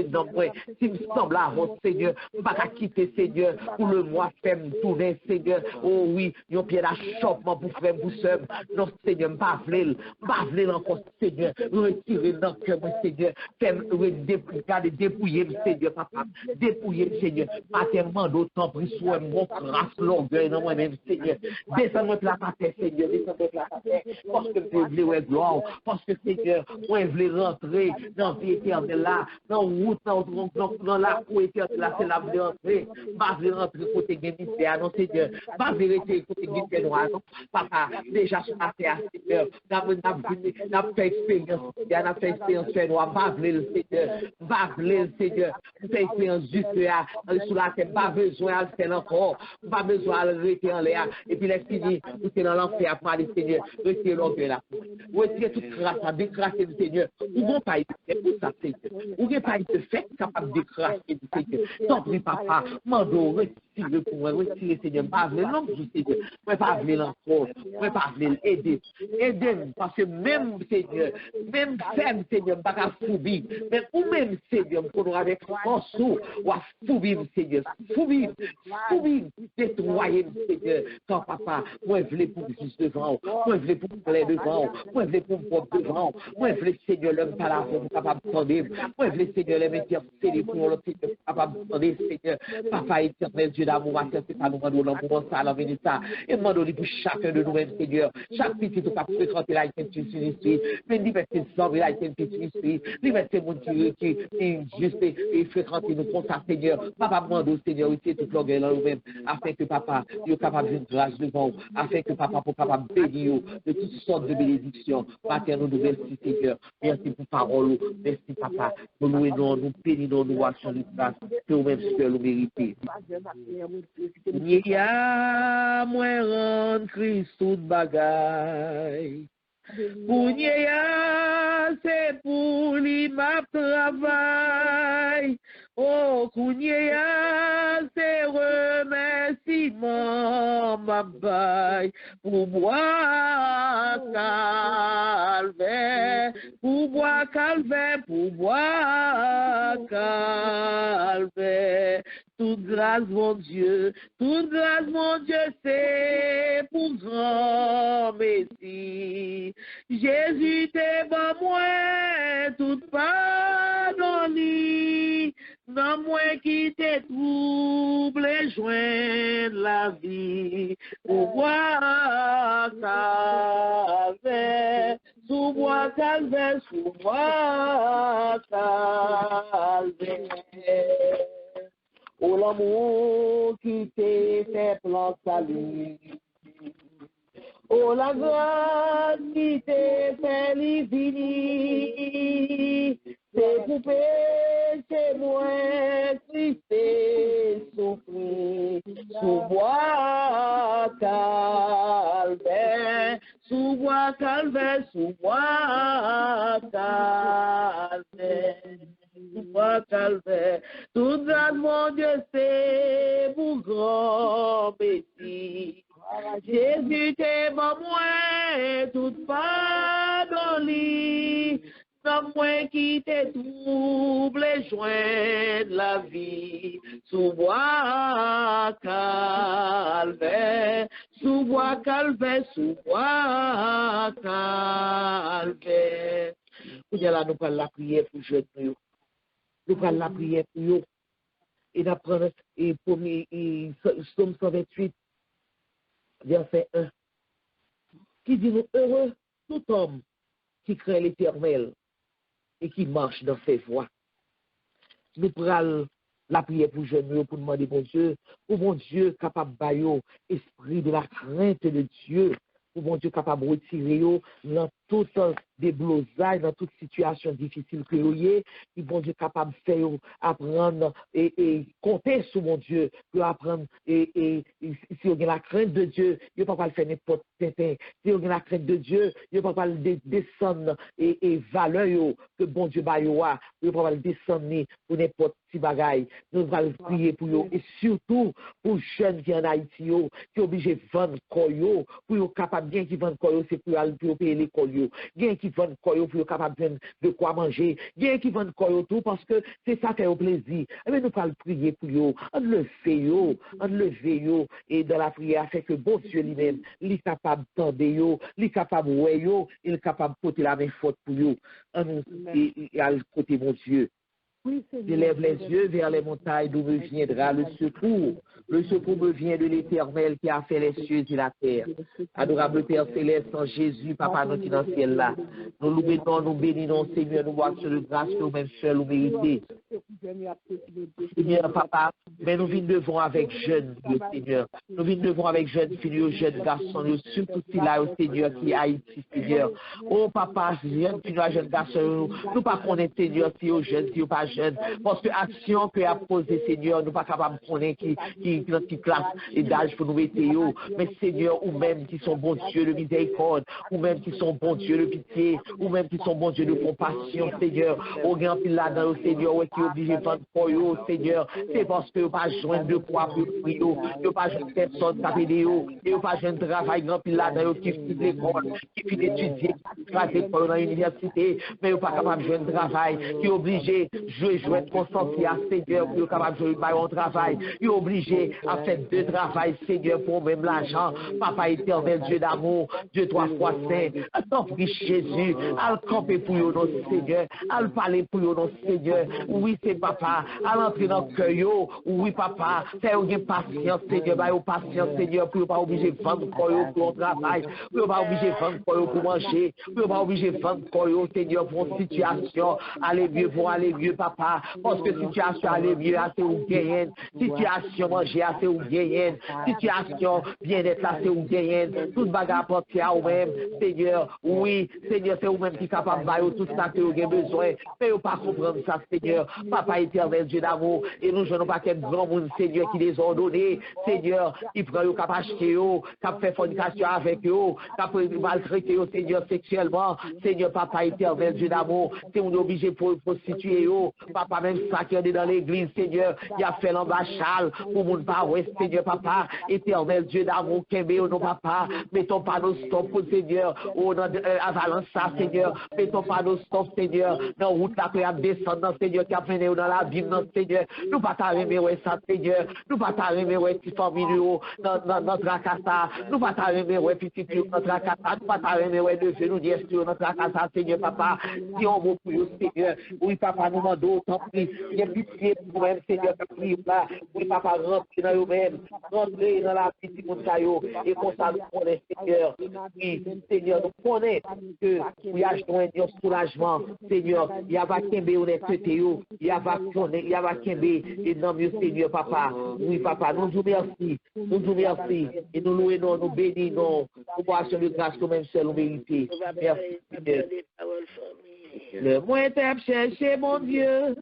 dans moi. Si me semble avoir, Seigneur, pas quitter, Seigneur, pour le moi faire tourner, Seigneur. Oh oui, yon pied d'achoppement pour faire pour seul. Non, Seigneur, pas v'lé encore, Seigneur. Retirer dans le cœur, Seigneur. Garder dépouiller, Seigneur, papa. Dépouiller, Seigneur. Pas tellement d'autant pris sur mon grâce, l'orgueil, non, moi-même, Seigneur. Descends-moi de la terre, Seigneur. Descends-moi de la terre. Parce que je veux gloire. Parce que, Seigneur, moi, je veux rentrer dans la vie éternelle là. Dans la route, dans la cour éternelle là, c'est là que je veux rentrer. Pas je veux rentrer côté ministère, non, Seigneur. Pas je veux rester côté ministère noir, non. Papa, déjà sur la terre, Seigneur. N'a fait expérience, n'a fait expérience noire. Pas je le Seigneur. Pas je le Seigneur. Fait expérience juste sur la terre. Pas besoin de faire encore. Pas besoin de rester en l'air. Et puis, les fini, vous êtes dans l'enfer pour aller, Seigneur. Retirez l'orgueil là. Retirez toute grâce, décrasser le Seigneur. Ou bon pas être fait pour ça, Seigneur. Ou bien pas être fait capable de décrasser le Seigneur. Tant pis, papa, mando, retirez pour moi, retirez, Seigneur. Pas venir l'homme, Seigneur. Moi, pas venir encore. Moi, pas venir aider. Aider, parce que même, Seigneur, même femme, Seigneur, pas qu'à foubir. Mais ou même, Seigneur, pour nous avec force, ou à foubir, Seigneur. Foubir, détruire, Seigneur. Quand papa, moi, je voulais pour juste devant, moi, je voulais pour plaire devant, moi, je voulais pour me devant, moi, je voulais, Seigneur, l'homme par la forme capable de tendre, moi, je voulais, Seigneur, l'homme intercéder pour l'autre, capable de tendre, Seigneur, papa éternel, Dieu Dieu d'amour, ma c'est ça, nous demandons dans le moment ça, dans le ça, et demandons pour chacun de nous-mêmes, Seigneur, chaque petit qui a fréquenté la Sainte-Esprit, mais liberté sans la Sainte-Esprit, liberté mon Dieu qui est juste et fréquenter nous comme ça, Seigneur. Papa, demandons, Seigneur, aussi toute l'orgueil dans nous-mêmes, afin que papa, soit capable de grâce devant vous, afin que papa, soit capable de bénir de toutes sortes de bénédictions. Père, nous merci, Seigneur. Merci pour parole. Merci, papa. Nous louons, nous bénissons, nous actions de grâce. Que vous-même, Seigneur, nous méritez. Il y a moins rendre Christ tout bagaille. Kounyea, c'est pour lui ma travail. Oh, Kounyea, c'est remerciement ma baille. Pour boire calvaire, pour boire calvaire, pour boire calvaire. Toute grâce, mon Dieu, c'est pour grand Messie. Jésus t'est bon moi, tout pardonné, non moi qui t'es trouble et joindre la vie. Pour boire calvaire, sous bois calvaire, sous bois calvaire. Oh l'amour qui t'est fait plan salut. Oh la grâce qui t'est fait l'infini. C'est pour pécher moins triste et souffrir. Sous bois calvaire, sous bois calvaire, sous bois calvaire. Calvaire, tout grâce, mon Dieu, c'est pour grand Messie. Jésus t'est bon moi, tout pardonné, sans moi qui t'es trouble et joindre la vie. Sous bois calvaire, sous bois calvaire, sous bois calvaire. Nous allons nous la prière pour jeûner. Nous allons la prière pour eux. Et d'apprendre, et premier, Psaume 128, verset 1, qui dit nous heureux tout homme qui craint l'Éternel et qui marche dans ses voies. Nous prenons la prière pour jeunes, pour demander bon Dieu, pour mon Dieu capable de esprit de la crainte de Dieu, pour mon Dieu capable de retirer dans tout déblosage, dans toute situation difficile que vous ayez, et bon Dieu capable de faire apprendre et compter sur mon Dieu, pour apprendre et si vous avez la crainte de Dieu, vous ne pouvez pas le faire n'importe quoi. Si vous avez la crainte de Dieu, vous ne pouvez pas le descendre et valeur que bon Dieu va vous ne pouvez pas le descendre pour n'importe quel bagaille. Nous allons prier pour vous et surtout pour les jeunes qui sont en Haïti, qui sont obligés de vendre quoi, pour être capable bien qui vendent quoi, c'est pour payer l'école. Bien qui vendent quoi pour être capable de quoi manger. Bien qui vendent quoi tout parce que c'est ça qui est au plaisir. Mais nous allons prier pour vous, on le fait, et dans la prière, fait que bon Dieu lui-même, il est capable d'entendre, il est capable de voir, il est capable de porter la main forte pour vous. Et à côté, mon Dieu. Je lève les yeux vers les montagnes d'où me viendra le secours. Le secours me vient de l'Éternel qui a fait les cieux et la terre. Adorable Père céleste, en Jésus, Papa notre qui dans le ciel là. Nous louons, nous bénissons, Seigneur, nous voyons sur le grâce que nous-mêmes seuls nous méritons. Seigneur, Papa, mais nous venons devant avec jeunes, Seigneur. Nous venons devant avec jeunes filles, jeunes garçons, surtout si là, Seigneur, qui est Haïti, Seigneur. Oh, Papa, jeunes filles, jeunes garçons, nous pas connaître, Seigneur, si aux jeunes, si aux pas jeunes, parce que action que a posé, Seigneur, nous pas capables de connaître qui classe et d'âge pour nous mettre, mais Seigneur, ou même qui sont bon Dieu de miséricorde, ou même qui sont bon Dieu de pitié, ou même qui sont bon Dieu de compassion, Seigneur. Au grand pile là-dedans, Seigneur, qui est obligé de vendre pour eux, Seigneur, c'est parce que vous pas joindre de quoi pour prier, vous pas joindre personne qui a aidé, et vous pas joindre travail grand pile là-dedans, qui finit l'école, qui finit d'étudier, qui finit l'école dans l'université, mais vous pas capable de joindre travail, qui est obligé de jouer conscience à Seigneur, pour capable de jouer un travail, qui est obligé à faire deux travail, Seigneur, pour même l'argent, Papa éternel, Dieu d'amour, Dieu trois fois saint, t'en prie Jésus, à le camper pour nous, Seigneur, à le parler pour nous, Seigneur, oui, oui, c'est papa, à l'entrée dans le cœur, oui, papa, fais-vous patience, Seigneur, bah, patience, Seigneur, pour ne pas obliger de vendre pour le travail, pour ne pas obliger de vendre pour manger, pour ne pas obliger de vendre pour Seigneur, pour une situation, aller mieux, papa, parce que situation aller mieux, assez ou gagne, situation manger, assez ou gagne, situation bien-être, assez ou gagne, toute bagarre portée à vous-même, Seigneur, oui, Seigneur, c'est vous-même qui est capable de faire tout ça que vous avez besoin, mais vous ne pas comprendre ça, Seigneur, papa éternel, Dieu d'amour, et nous ne pas qu'un grand monde, Seigneur, qui les ordonné, Seigneur, il prend eux, qui a acheté eux, qui a fait fornication avec eux, qui a maltraité eux, Seigneur, sexuellement, Seigneur, papa éternel, Dieu d'amour, c'est on est obligé pour prostituer eux, papa même ça qui est dans l'église, Seigneur, il a fait l'embachal pour mon pas, Seigneur, papa éternel, Dieu d'amour, qu'aimé, non, papa, mettons pas nos stops, Seigneur, ou dans Valence, Seigneur, mettons pas nos stops, Seigneur, dans la route là, qui a descendu, Seigneur, qui a venu dans la Bible, Seigneur, nous pas t'arriver, ça, Seigneur, nous pas t'arriver, petite famille, dans notre racassa, nous pas t'arriver, petit, notre racassa, nous pas t'arriver, de nous dire sur notre racassa, Seigneur, papa, si on veut pour Seigneur, oui, papa, nous demandons, tant pis, il y a pitié pour nous-mêmes, Seigneur, qui là, oui, papa, rentrer dans nous-mêmes, rentrer dans la petite montagne, et qu'on s'en connaît, Seigneur, oui, Seigneur, nous connaissons que, oui, besoin de soulagement, Seigneur, il y a pas qu'un honnêteté, il y a pas qu'un et non mieux, Seigneur, papa, oui, papa, nous vous merci, et nous louons, nous bénissons, nous passons de grâce que même seul nous méritons. Merci, Seigneur. Le moins t'aime chercher, mon Dieu,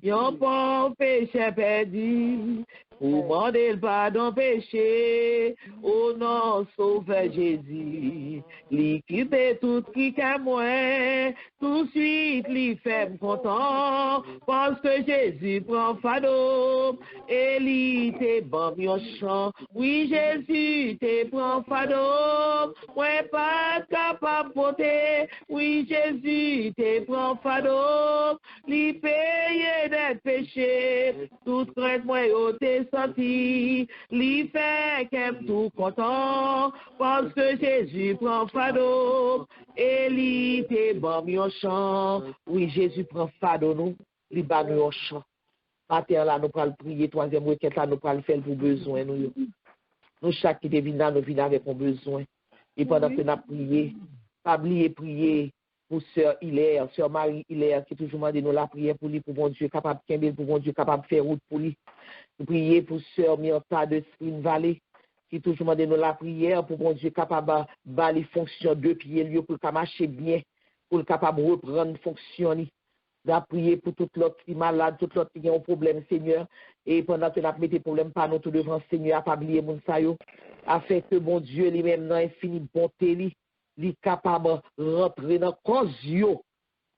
yon pas péché perdu, pour demander le pardon péché, au nom sauveur Jésus, l'équipe tout qui qu'à moi, tout de suite lui fait content, parce que Jésus prend fardeau, et lui te bon yon chant, oui Jésus te prend fardeau, moi pas capable de porter, oui Jésus te prend fardeau, lui paye des péchés, tout crainte moi yo te senti, li fait qu'aime tout content, parce que Jésus prend fardeau, et li te bon yon chant, oui Jésus prend fardeau nous, li ban yon chant. Matin là nous pral prier, troisième requête là nous pral faire pour besoin nous. Nous chaque qui devine là nous venons avec un besoin. Et pendant que nous prions, pas oublier prier pour sœur Hilaire, sœur Marie Hilaire, qui toujours demandé nous la prière pour lui, pour mon Dieu capable de pour mon Dieu capable de faire route pour lui. Nous prier pour sœur Myrta de Spring Valley, qui toujours demandé nous la prière pour mon Dieu capable de les fonctions de pieds lieu pour qu'il marche bien, pour le capable de reprendre fonction. Nous prier pour tout l'autre qui est malade, tout l'autre qui a un problème, Seigneur. Et pendant que nous avons mis des problèmes par nous tout devant, Seigneur, pas oublier mon sayo, afin que mon Dieu lui-même dans l'infini bonté, lui capable de rentrer dans le cause,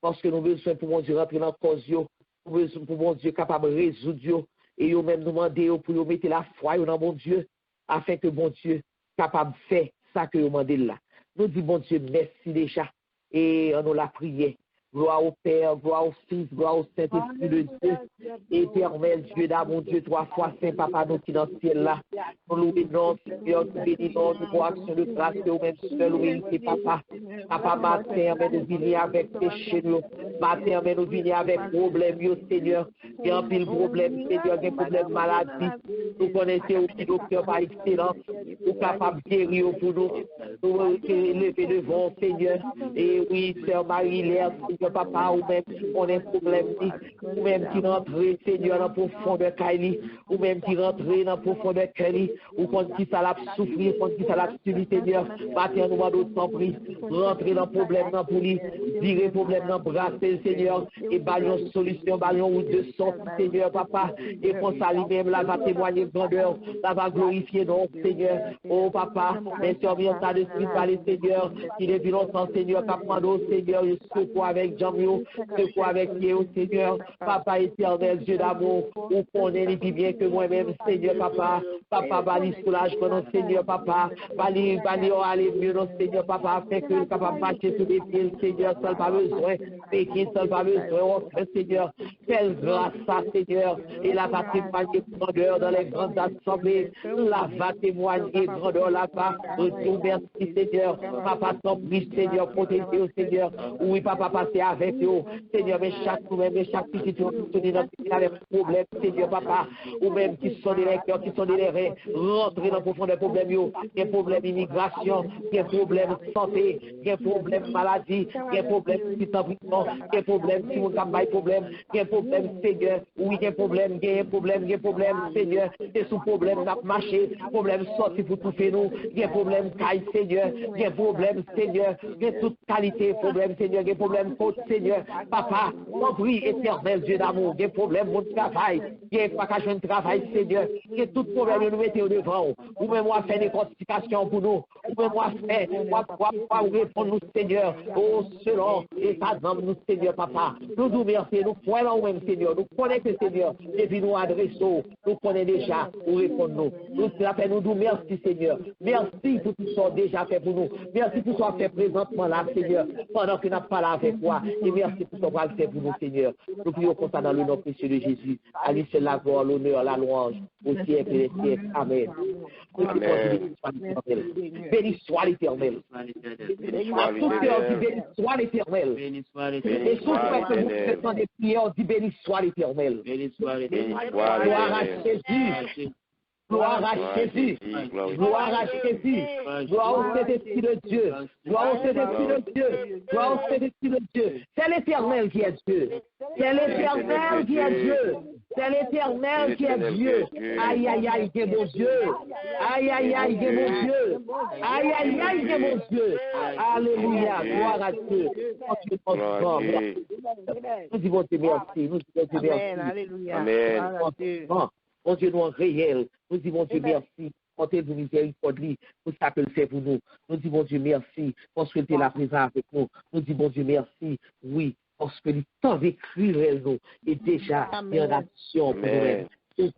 parce que nous avons besoin pour mon Dieu rentrer dans le cause, nous avons besoin pour mon Dieu capable de résoudre, et nous même nous demander pour mettre la foi dans mon Dieu, afin que mon Dieu capable de faire ça que nous demandons là. Nous disons, mon Dieu, merci déjà, et nous la prière. Gloire au Père, gloire au Fils, gloire au Saint-Esprit de Dieu, éternel Dieu d'amour, Dieu, trois fois Saint Papa, nous qui dans le ciel là. Nous louons, Seigneur, nous bénissons, nous croissons de grâce, au même seul, oui, Papa. Papa, matin, mais nous venons avec péché, nous. Matin, mais nous venons avec problème, Seigneur. Il y a un pile problème, Seigneur, il y a un problème maladie. Nous connaissons aussi docteur par excellence, nous capables de guérir pour nous. Nous lever devant, Seigneur. Et oui, sœur Marie-Laire, papa, ou même on a un problème, ou même qui rentre, Seigneur, dans le profond de Kaili, ou même qui rentre dans le profond de Kaili, ou quand qui ça l'a souffrir, quand qui ça l'a subir, Seigneur, matin, nous demandons sans prix, rentrer dans le problème, dans pour lui, virer le problème, dans brasser, Seigneur, et ballon solution, ballon ou de son, Seigneur, papa, et qu'on ça lui-même, là, va témoigner de grandeur, là, va glorifier, non, Seigneur, oh, papa, mais survient ça de Spirit Valley, Seigneur, qui depuis longtemps, Seigneur, qu'apprendre, Seigneur, le secours avec Jamio, secours avec Dieu, Seigneur, papa éternel, Dieu d'amour, ou connaît les bien que moi-même, Seigneur, papa, bali soulagement, non, Seigneur, papa, bali, aller mieux, non, Seigneur, papa, afin que le capable marcher sur les pieds, Seigneur, seul pas besoin, mais qui seul pas besoin, oh, Seigneur, quelle grâce, ça, Seigneur, et là va témoigner grandeur dans les grandes assemblées, là va témoigner grandeur là-bas. Retour, merci, Seigneur. Papa, t'en prie, Seigneur, protégez au Seigneur. Oui, papa, passez avec nous, Seigneur, mais chaque petite qui a des problèmes, Seigneur, papa, ou même qui sont des lecteurs, qui sont des reins, rentrer dans le profond des problèmes, des problèmes d'immigration, des problèmes de santé, des problèmes de maladie, des problèmes de prison, des problèmes si vous avez des problèmes, des problèmes, Seigneur, oui, des problèmes, Seigneur, des sous-problèmes, n'a marché, problèmes sortis pour tout faire nous, des problèmes caille, Seigneur, des problèmes, Seigneur, de toute qualité, problèmes, Seigneur, des problèmes faute, Seigneur, papa, on prie, éternel Dieu d'amour, des problèmes, mon travail, des pas qu'à jouer de travail, Seigneur, que tout problème nous mettez au devant, ou même moi faire des constitutions pour nous, ou même moi faire, moi répondre nous, Seigneur, oh, selon l'état d'âme, nous, Seigneur, papa, nous nous merci, nous croyons même, Seigneur, nous connaissons, Seigneur, et puis nous adressons, nous connaissons déjà, nous répondons, nous nous merci, Seigneur, merci pour tout ça déjà fait pour nous, merci pour ce fait présentement là, Seigneur, pendant que nous n'avons pas là avec toi, et merci pour ce qu'on va faire pour nous, Seigneur, nous prions comme ça dans le nom précieux de Jésus, à lui seul la gloire, l'honneur, la louange, au siècle et les siècles, amen. Béni soit l'Éternel. À tous ceux qui béni soit l'Éternel. Et tous ceux qui font des prières, dit béni soit l'Éternel. Gloire à Jésus. Gloire à Jésus. Gloire à Jésus. Gloire au Saint-Esprit de Dieu. Gloire au Saint-Esprit de Dieu. Gloire au Saint-Esprit de Dieu. C'est l'Éternel qui est Dieu. C'est l'Éternel qui est Dieu. C'est l'Éternel qui est Dieu. Aïe, aïe, aïe, c'est mon Dieu. Aïe, aïe, aïe, c'est mon Dieu. Aïe, aïe, aïe, c'est mon Dieu. Alléluia. Gloire à Dieu. Nous disons Dieu merci. Nous disons Dieu merci. Alléluia. Amen. Mon Dieu, nous en réel. Nous disons Dieu merci. Comptez-vous miséricorde pour ça que le fait pour nous. Nous disons Dieu merci parce que tu es là présent avec nous. Nous disons Dieu merci. Oui, parce que le temps d'écrire nous est déjà en action pour nous-mêmes.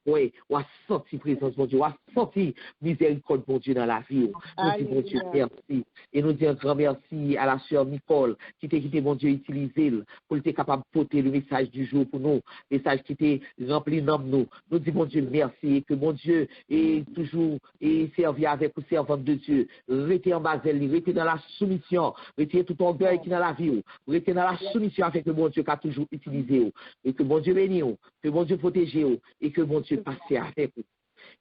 Oui, on a senti présence, mon Dieu, on a senti miséricorde, mon Dieu, dans la vie. Nous disons Dieu merci. Et nous disons un grand merci à la sœur Nicole, qui t'a quitté, mon Dieu, utilisé pour être capable de porter le message du jour pour nous, le message qui était rempli dans nous. Nous disons, mon Dieu, merci, et que mon Dieu est toujours servi avec le servant de Dieu. Restez en bas, restez dans la soumission, restez tout orgueil qui est dans la vie, restez dans la soumission avec le bon Dieu qui a toujours utilisé. Et que mon Dieu bénisse, que mon Dieu protège, et que mon Dieu passe avec vous.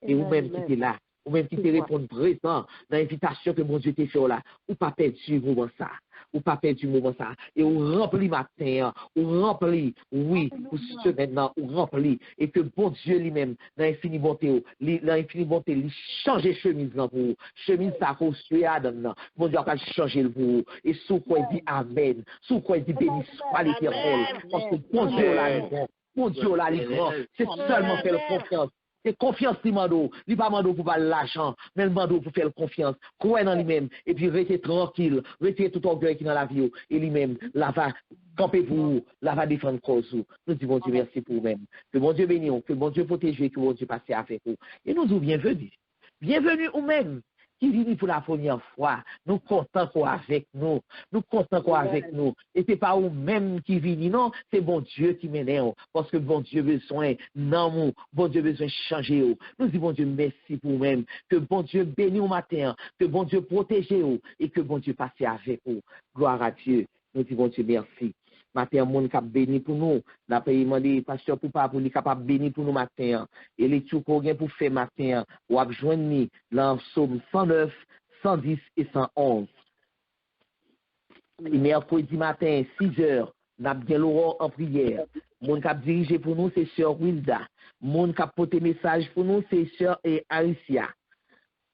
Et vous-même qui êtes là, vous-même qui te répondez présent dans l'invitation que mon Dieu t'a fait là, ou pas perdu le moment ça. Ou pas perdu le moment ça. Et on remplit matin, on remplit, oui, pour ce maintenant, on remplit. Et que bon Dieu lui-même, dans l'infini bonté, il change chemise pour vous. Chemise ça construit Adam. Mon Dieu va changer le vous. Et sous quoi il dit Amen. Sous quoi il dit béni soit l'Éternel. Parce que bon Dieu là, mon Dieu là, les grands, c'est seulement faire confiance. C'est confiance qui mando. Il ne pas mando pour pas l'argent, mais le mando pour faire confiance. Croire dans lui-même. Et puis rester tranquille. Rester tout orgueil qui est dans la vie. Et lui-même, là va camper pour vous. Là va défendre cause. Nous disons Dieu merci pour vous-même. Que mon Dieu bénisse. Que mon Dieu protège. Que mon Dieu passe avec vous. Et nous disons bienvenue. Bienvenue vous-même. Qui vient pour la première fois, nous comptons quoi avec nous, nous comptons quoi avec nous, et c'est pas vous-même qui vient, non, c'est bon Dieu qui mène, parce que bon Dieu besoin d'amour, bon Dieu besoin de changer, nous disons bon Dieu merci pour vous-même, que bon Dieu bénisse au matin, que bon Dieu protège, et que bon Dieu passe avec vous, gloire à Dieu, nous disons bon Dieu merci. Matin, mon cap béni pour nous. La paye demandé pasteur pour pas pour lui capable béni pour nous matin. Et les tout qu'on pour faire matin, ou a joindre dans Psaume 109, 110 et 111. Et mercredi matin, 6 heures, n'a bien l'aurore en prière. Mon cap dirigé pour nous, c'est sœur Wilda. Mon cap porter message pour nous, c'est sœur Alicia.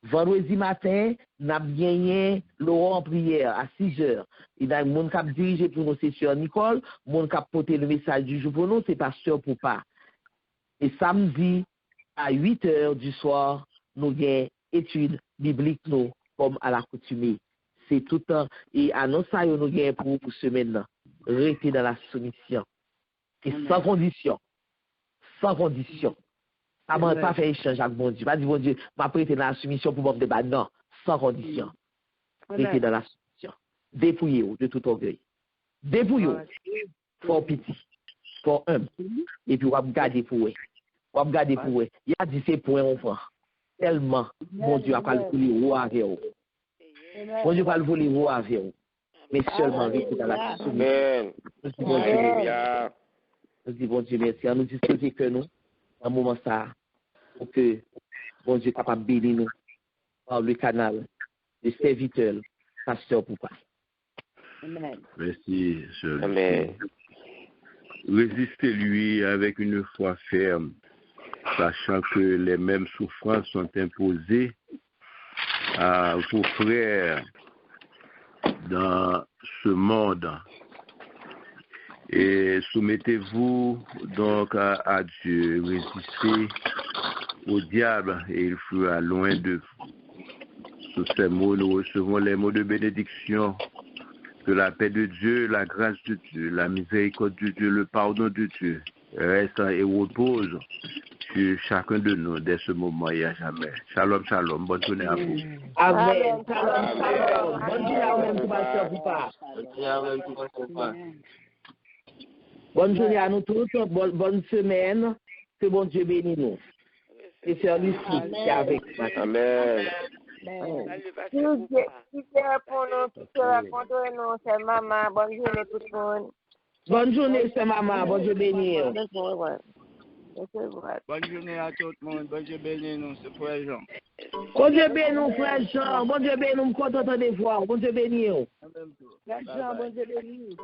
Vendredi matin, n'a gagné l'aurore en prière à 6 heures. Et dans mon cap dirigé pour nous, c'est sœur Nicole. Mon cap porter le message du jour pour nous, c'est pasteur Poupa. Et samedi, à 8 heures du soir, nous avons études bibliques, nous, comme à l'accoutumée. C'est tout le temps. Et à nous, ça, nous avons pour semaine, rester dans la soumission. Et sans condition. Sans condition. Ça ne m'a pas fait échange avec mon Dieu. Pas dire, bon Dieu, m'a prêté dans la soumission pour me débattre. Non, sans condition. Restez dans la soumission. Dépouillez-vous de tout orgueil. Dépouillez-vous. Fort pitié. sport 1. Et puis, on va regarder pour eux. On va regarder pour eux. Il y a 10 points enfants. Tellement, mon Dieu, a pas le voler haut avec vous. Mon Dieu, pas le voler haut avec vous. Mais seulement rester dans la soumission. Nous disons, bon Dieu, merci. On nous disposer que nous, à un moment ça, pour que bon Dieu capable de bénir nous par le canal des serviteurs, pasteur Poupa. Amen. Merci, Sœur. Amen. Résistez-lui avec une foi ferme, sachant que les mêmes souffrances sont imposées à vos frères dans ce monde. Et soumettez-vous donc à Dieu, résistez au diable et il fuira loin de vous. Sous ces mots, nous recevons les mots de bénédiction. Que la paix de Dieu, la grâce de Dieu, la miséricorde de Dieu, le pardon de Dieu reste et repose sur chacun de nous dès ce moment et à jamais. Shalom, shalom. Bonne journée à vous. Amen. Shalom. Bonne journée à vous, pasteur Poupa. Bonne journée à nous tous. Bonne semaine. Que bon Dieu bénisse nous. Et c'est Lucie qui est avec nous. Amen. Si c'est pour nous, qui se raconte, nous, c'est maman. Bonne journée tout le monde. Bonne journée, c'est maman. Bon Dieu bénisse. Bonne journée à tout le monde. Bon Dieu bénisse nous, c'est frère Jean. Bon Dieu bénisse nous, frère Jean. Bon Dieu bénisse nous, content de voir. Bon Dieu bénisse. Frère Jean, bon Dieu bénisse.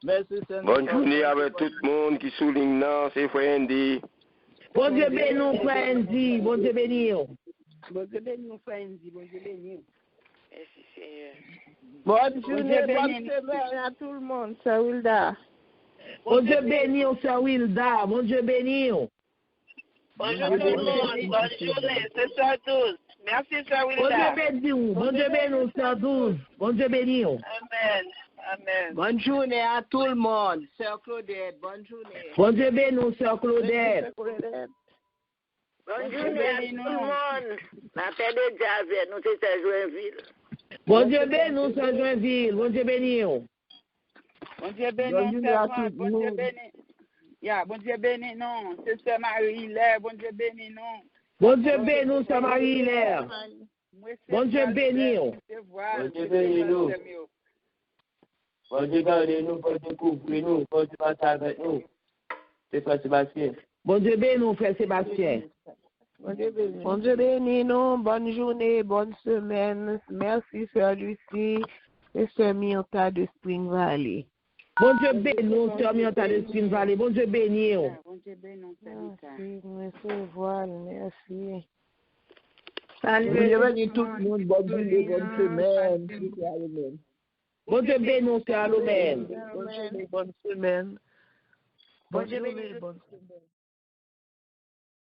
Merci, Seigneur. Bonne journée avec tout le monde qui souligne non, c'est frère Andy. Bon Dieu bénisse nous, frère Andy. Bon Dieu bénisse. Bon Dieu bénisse, frère Andy. Bon Dieu bénisse. Merci, Seigneur. Bonne journée, bonne semaine à tout le monde, Sœur Wilda. Bon Dieu bénisse, Sœur Wilda. Bon Dieu bénisse. Bonjour tout le monde. Bonne journée. C'est Sœur 12. Merci, Sœur Bon Dieu Wilda. bénisse. Bon Dieu bénisse, Sœur 12. Bon Dieu bénisse. Amen. Amen. Bonne journée à tout le monde, Sœur Claudette. Bonne journée. Bon Dieu bénisse, Sœur Claudette. Bonne journée à tout le monde. La paix de Dieu avec nous, c'est Joinville. Bon Dieu bénisse, Sœur Joinville. Bon Dieu bénisse. Bon Dieu bénisse, bon Dieu bénisse. Bon Dieu bénisse, non. C'est Sœur Marie-Hilaire, bon Dieu bénisse, non. Bon Dieu bénisse, Sœur Marie-Hilaire. Bon Dieu bénisse. Bon Dieu bénisse nous. Bon Dieu gardez-nous, bon Dieu couvrez-nous, bon Dieu passe avec nous. C'est Frère Sébastien. Bon Dieu bénisse, Frère Sébastien. Bon Dieu bénisse nous, bonne journée, bonne semaine. Merci, Sœur Lucie et Sœur Myrta de Spring Valley. Bon Dieu bénisse, Sœur Myrta de Spring Valley. Bon Dieu bénisse. Bon Dieu bénisse, Merci, voilà, merci. Salut tout le monde, bonne journée, bonne semaine. Bon Dieu bénisse, Sœur Alomène. Bonne journée, bonne semaine. Bonne journée, bonne semaine.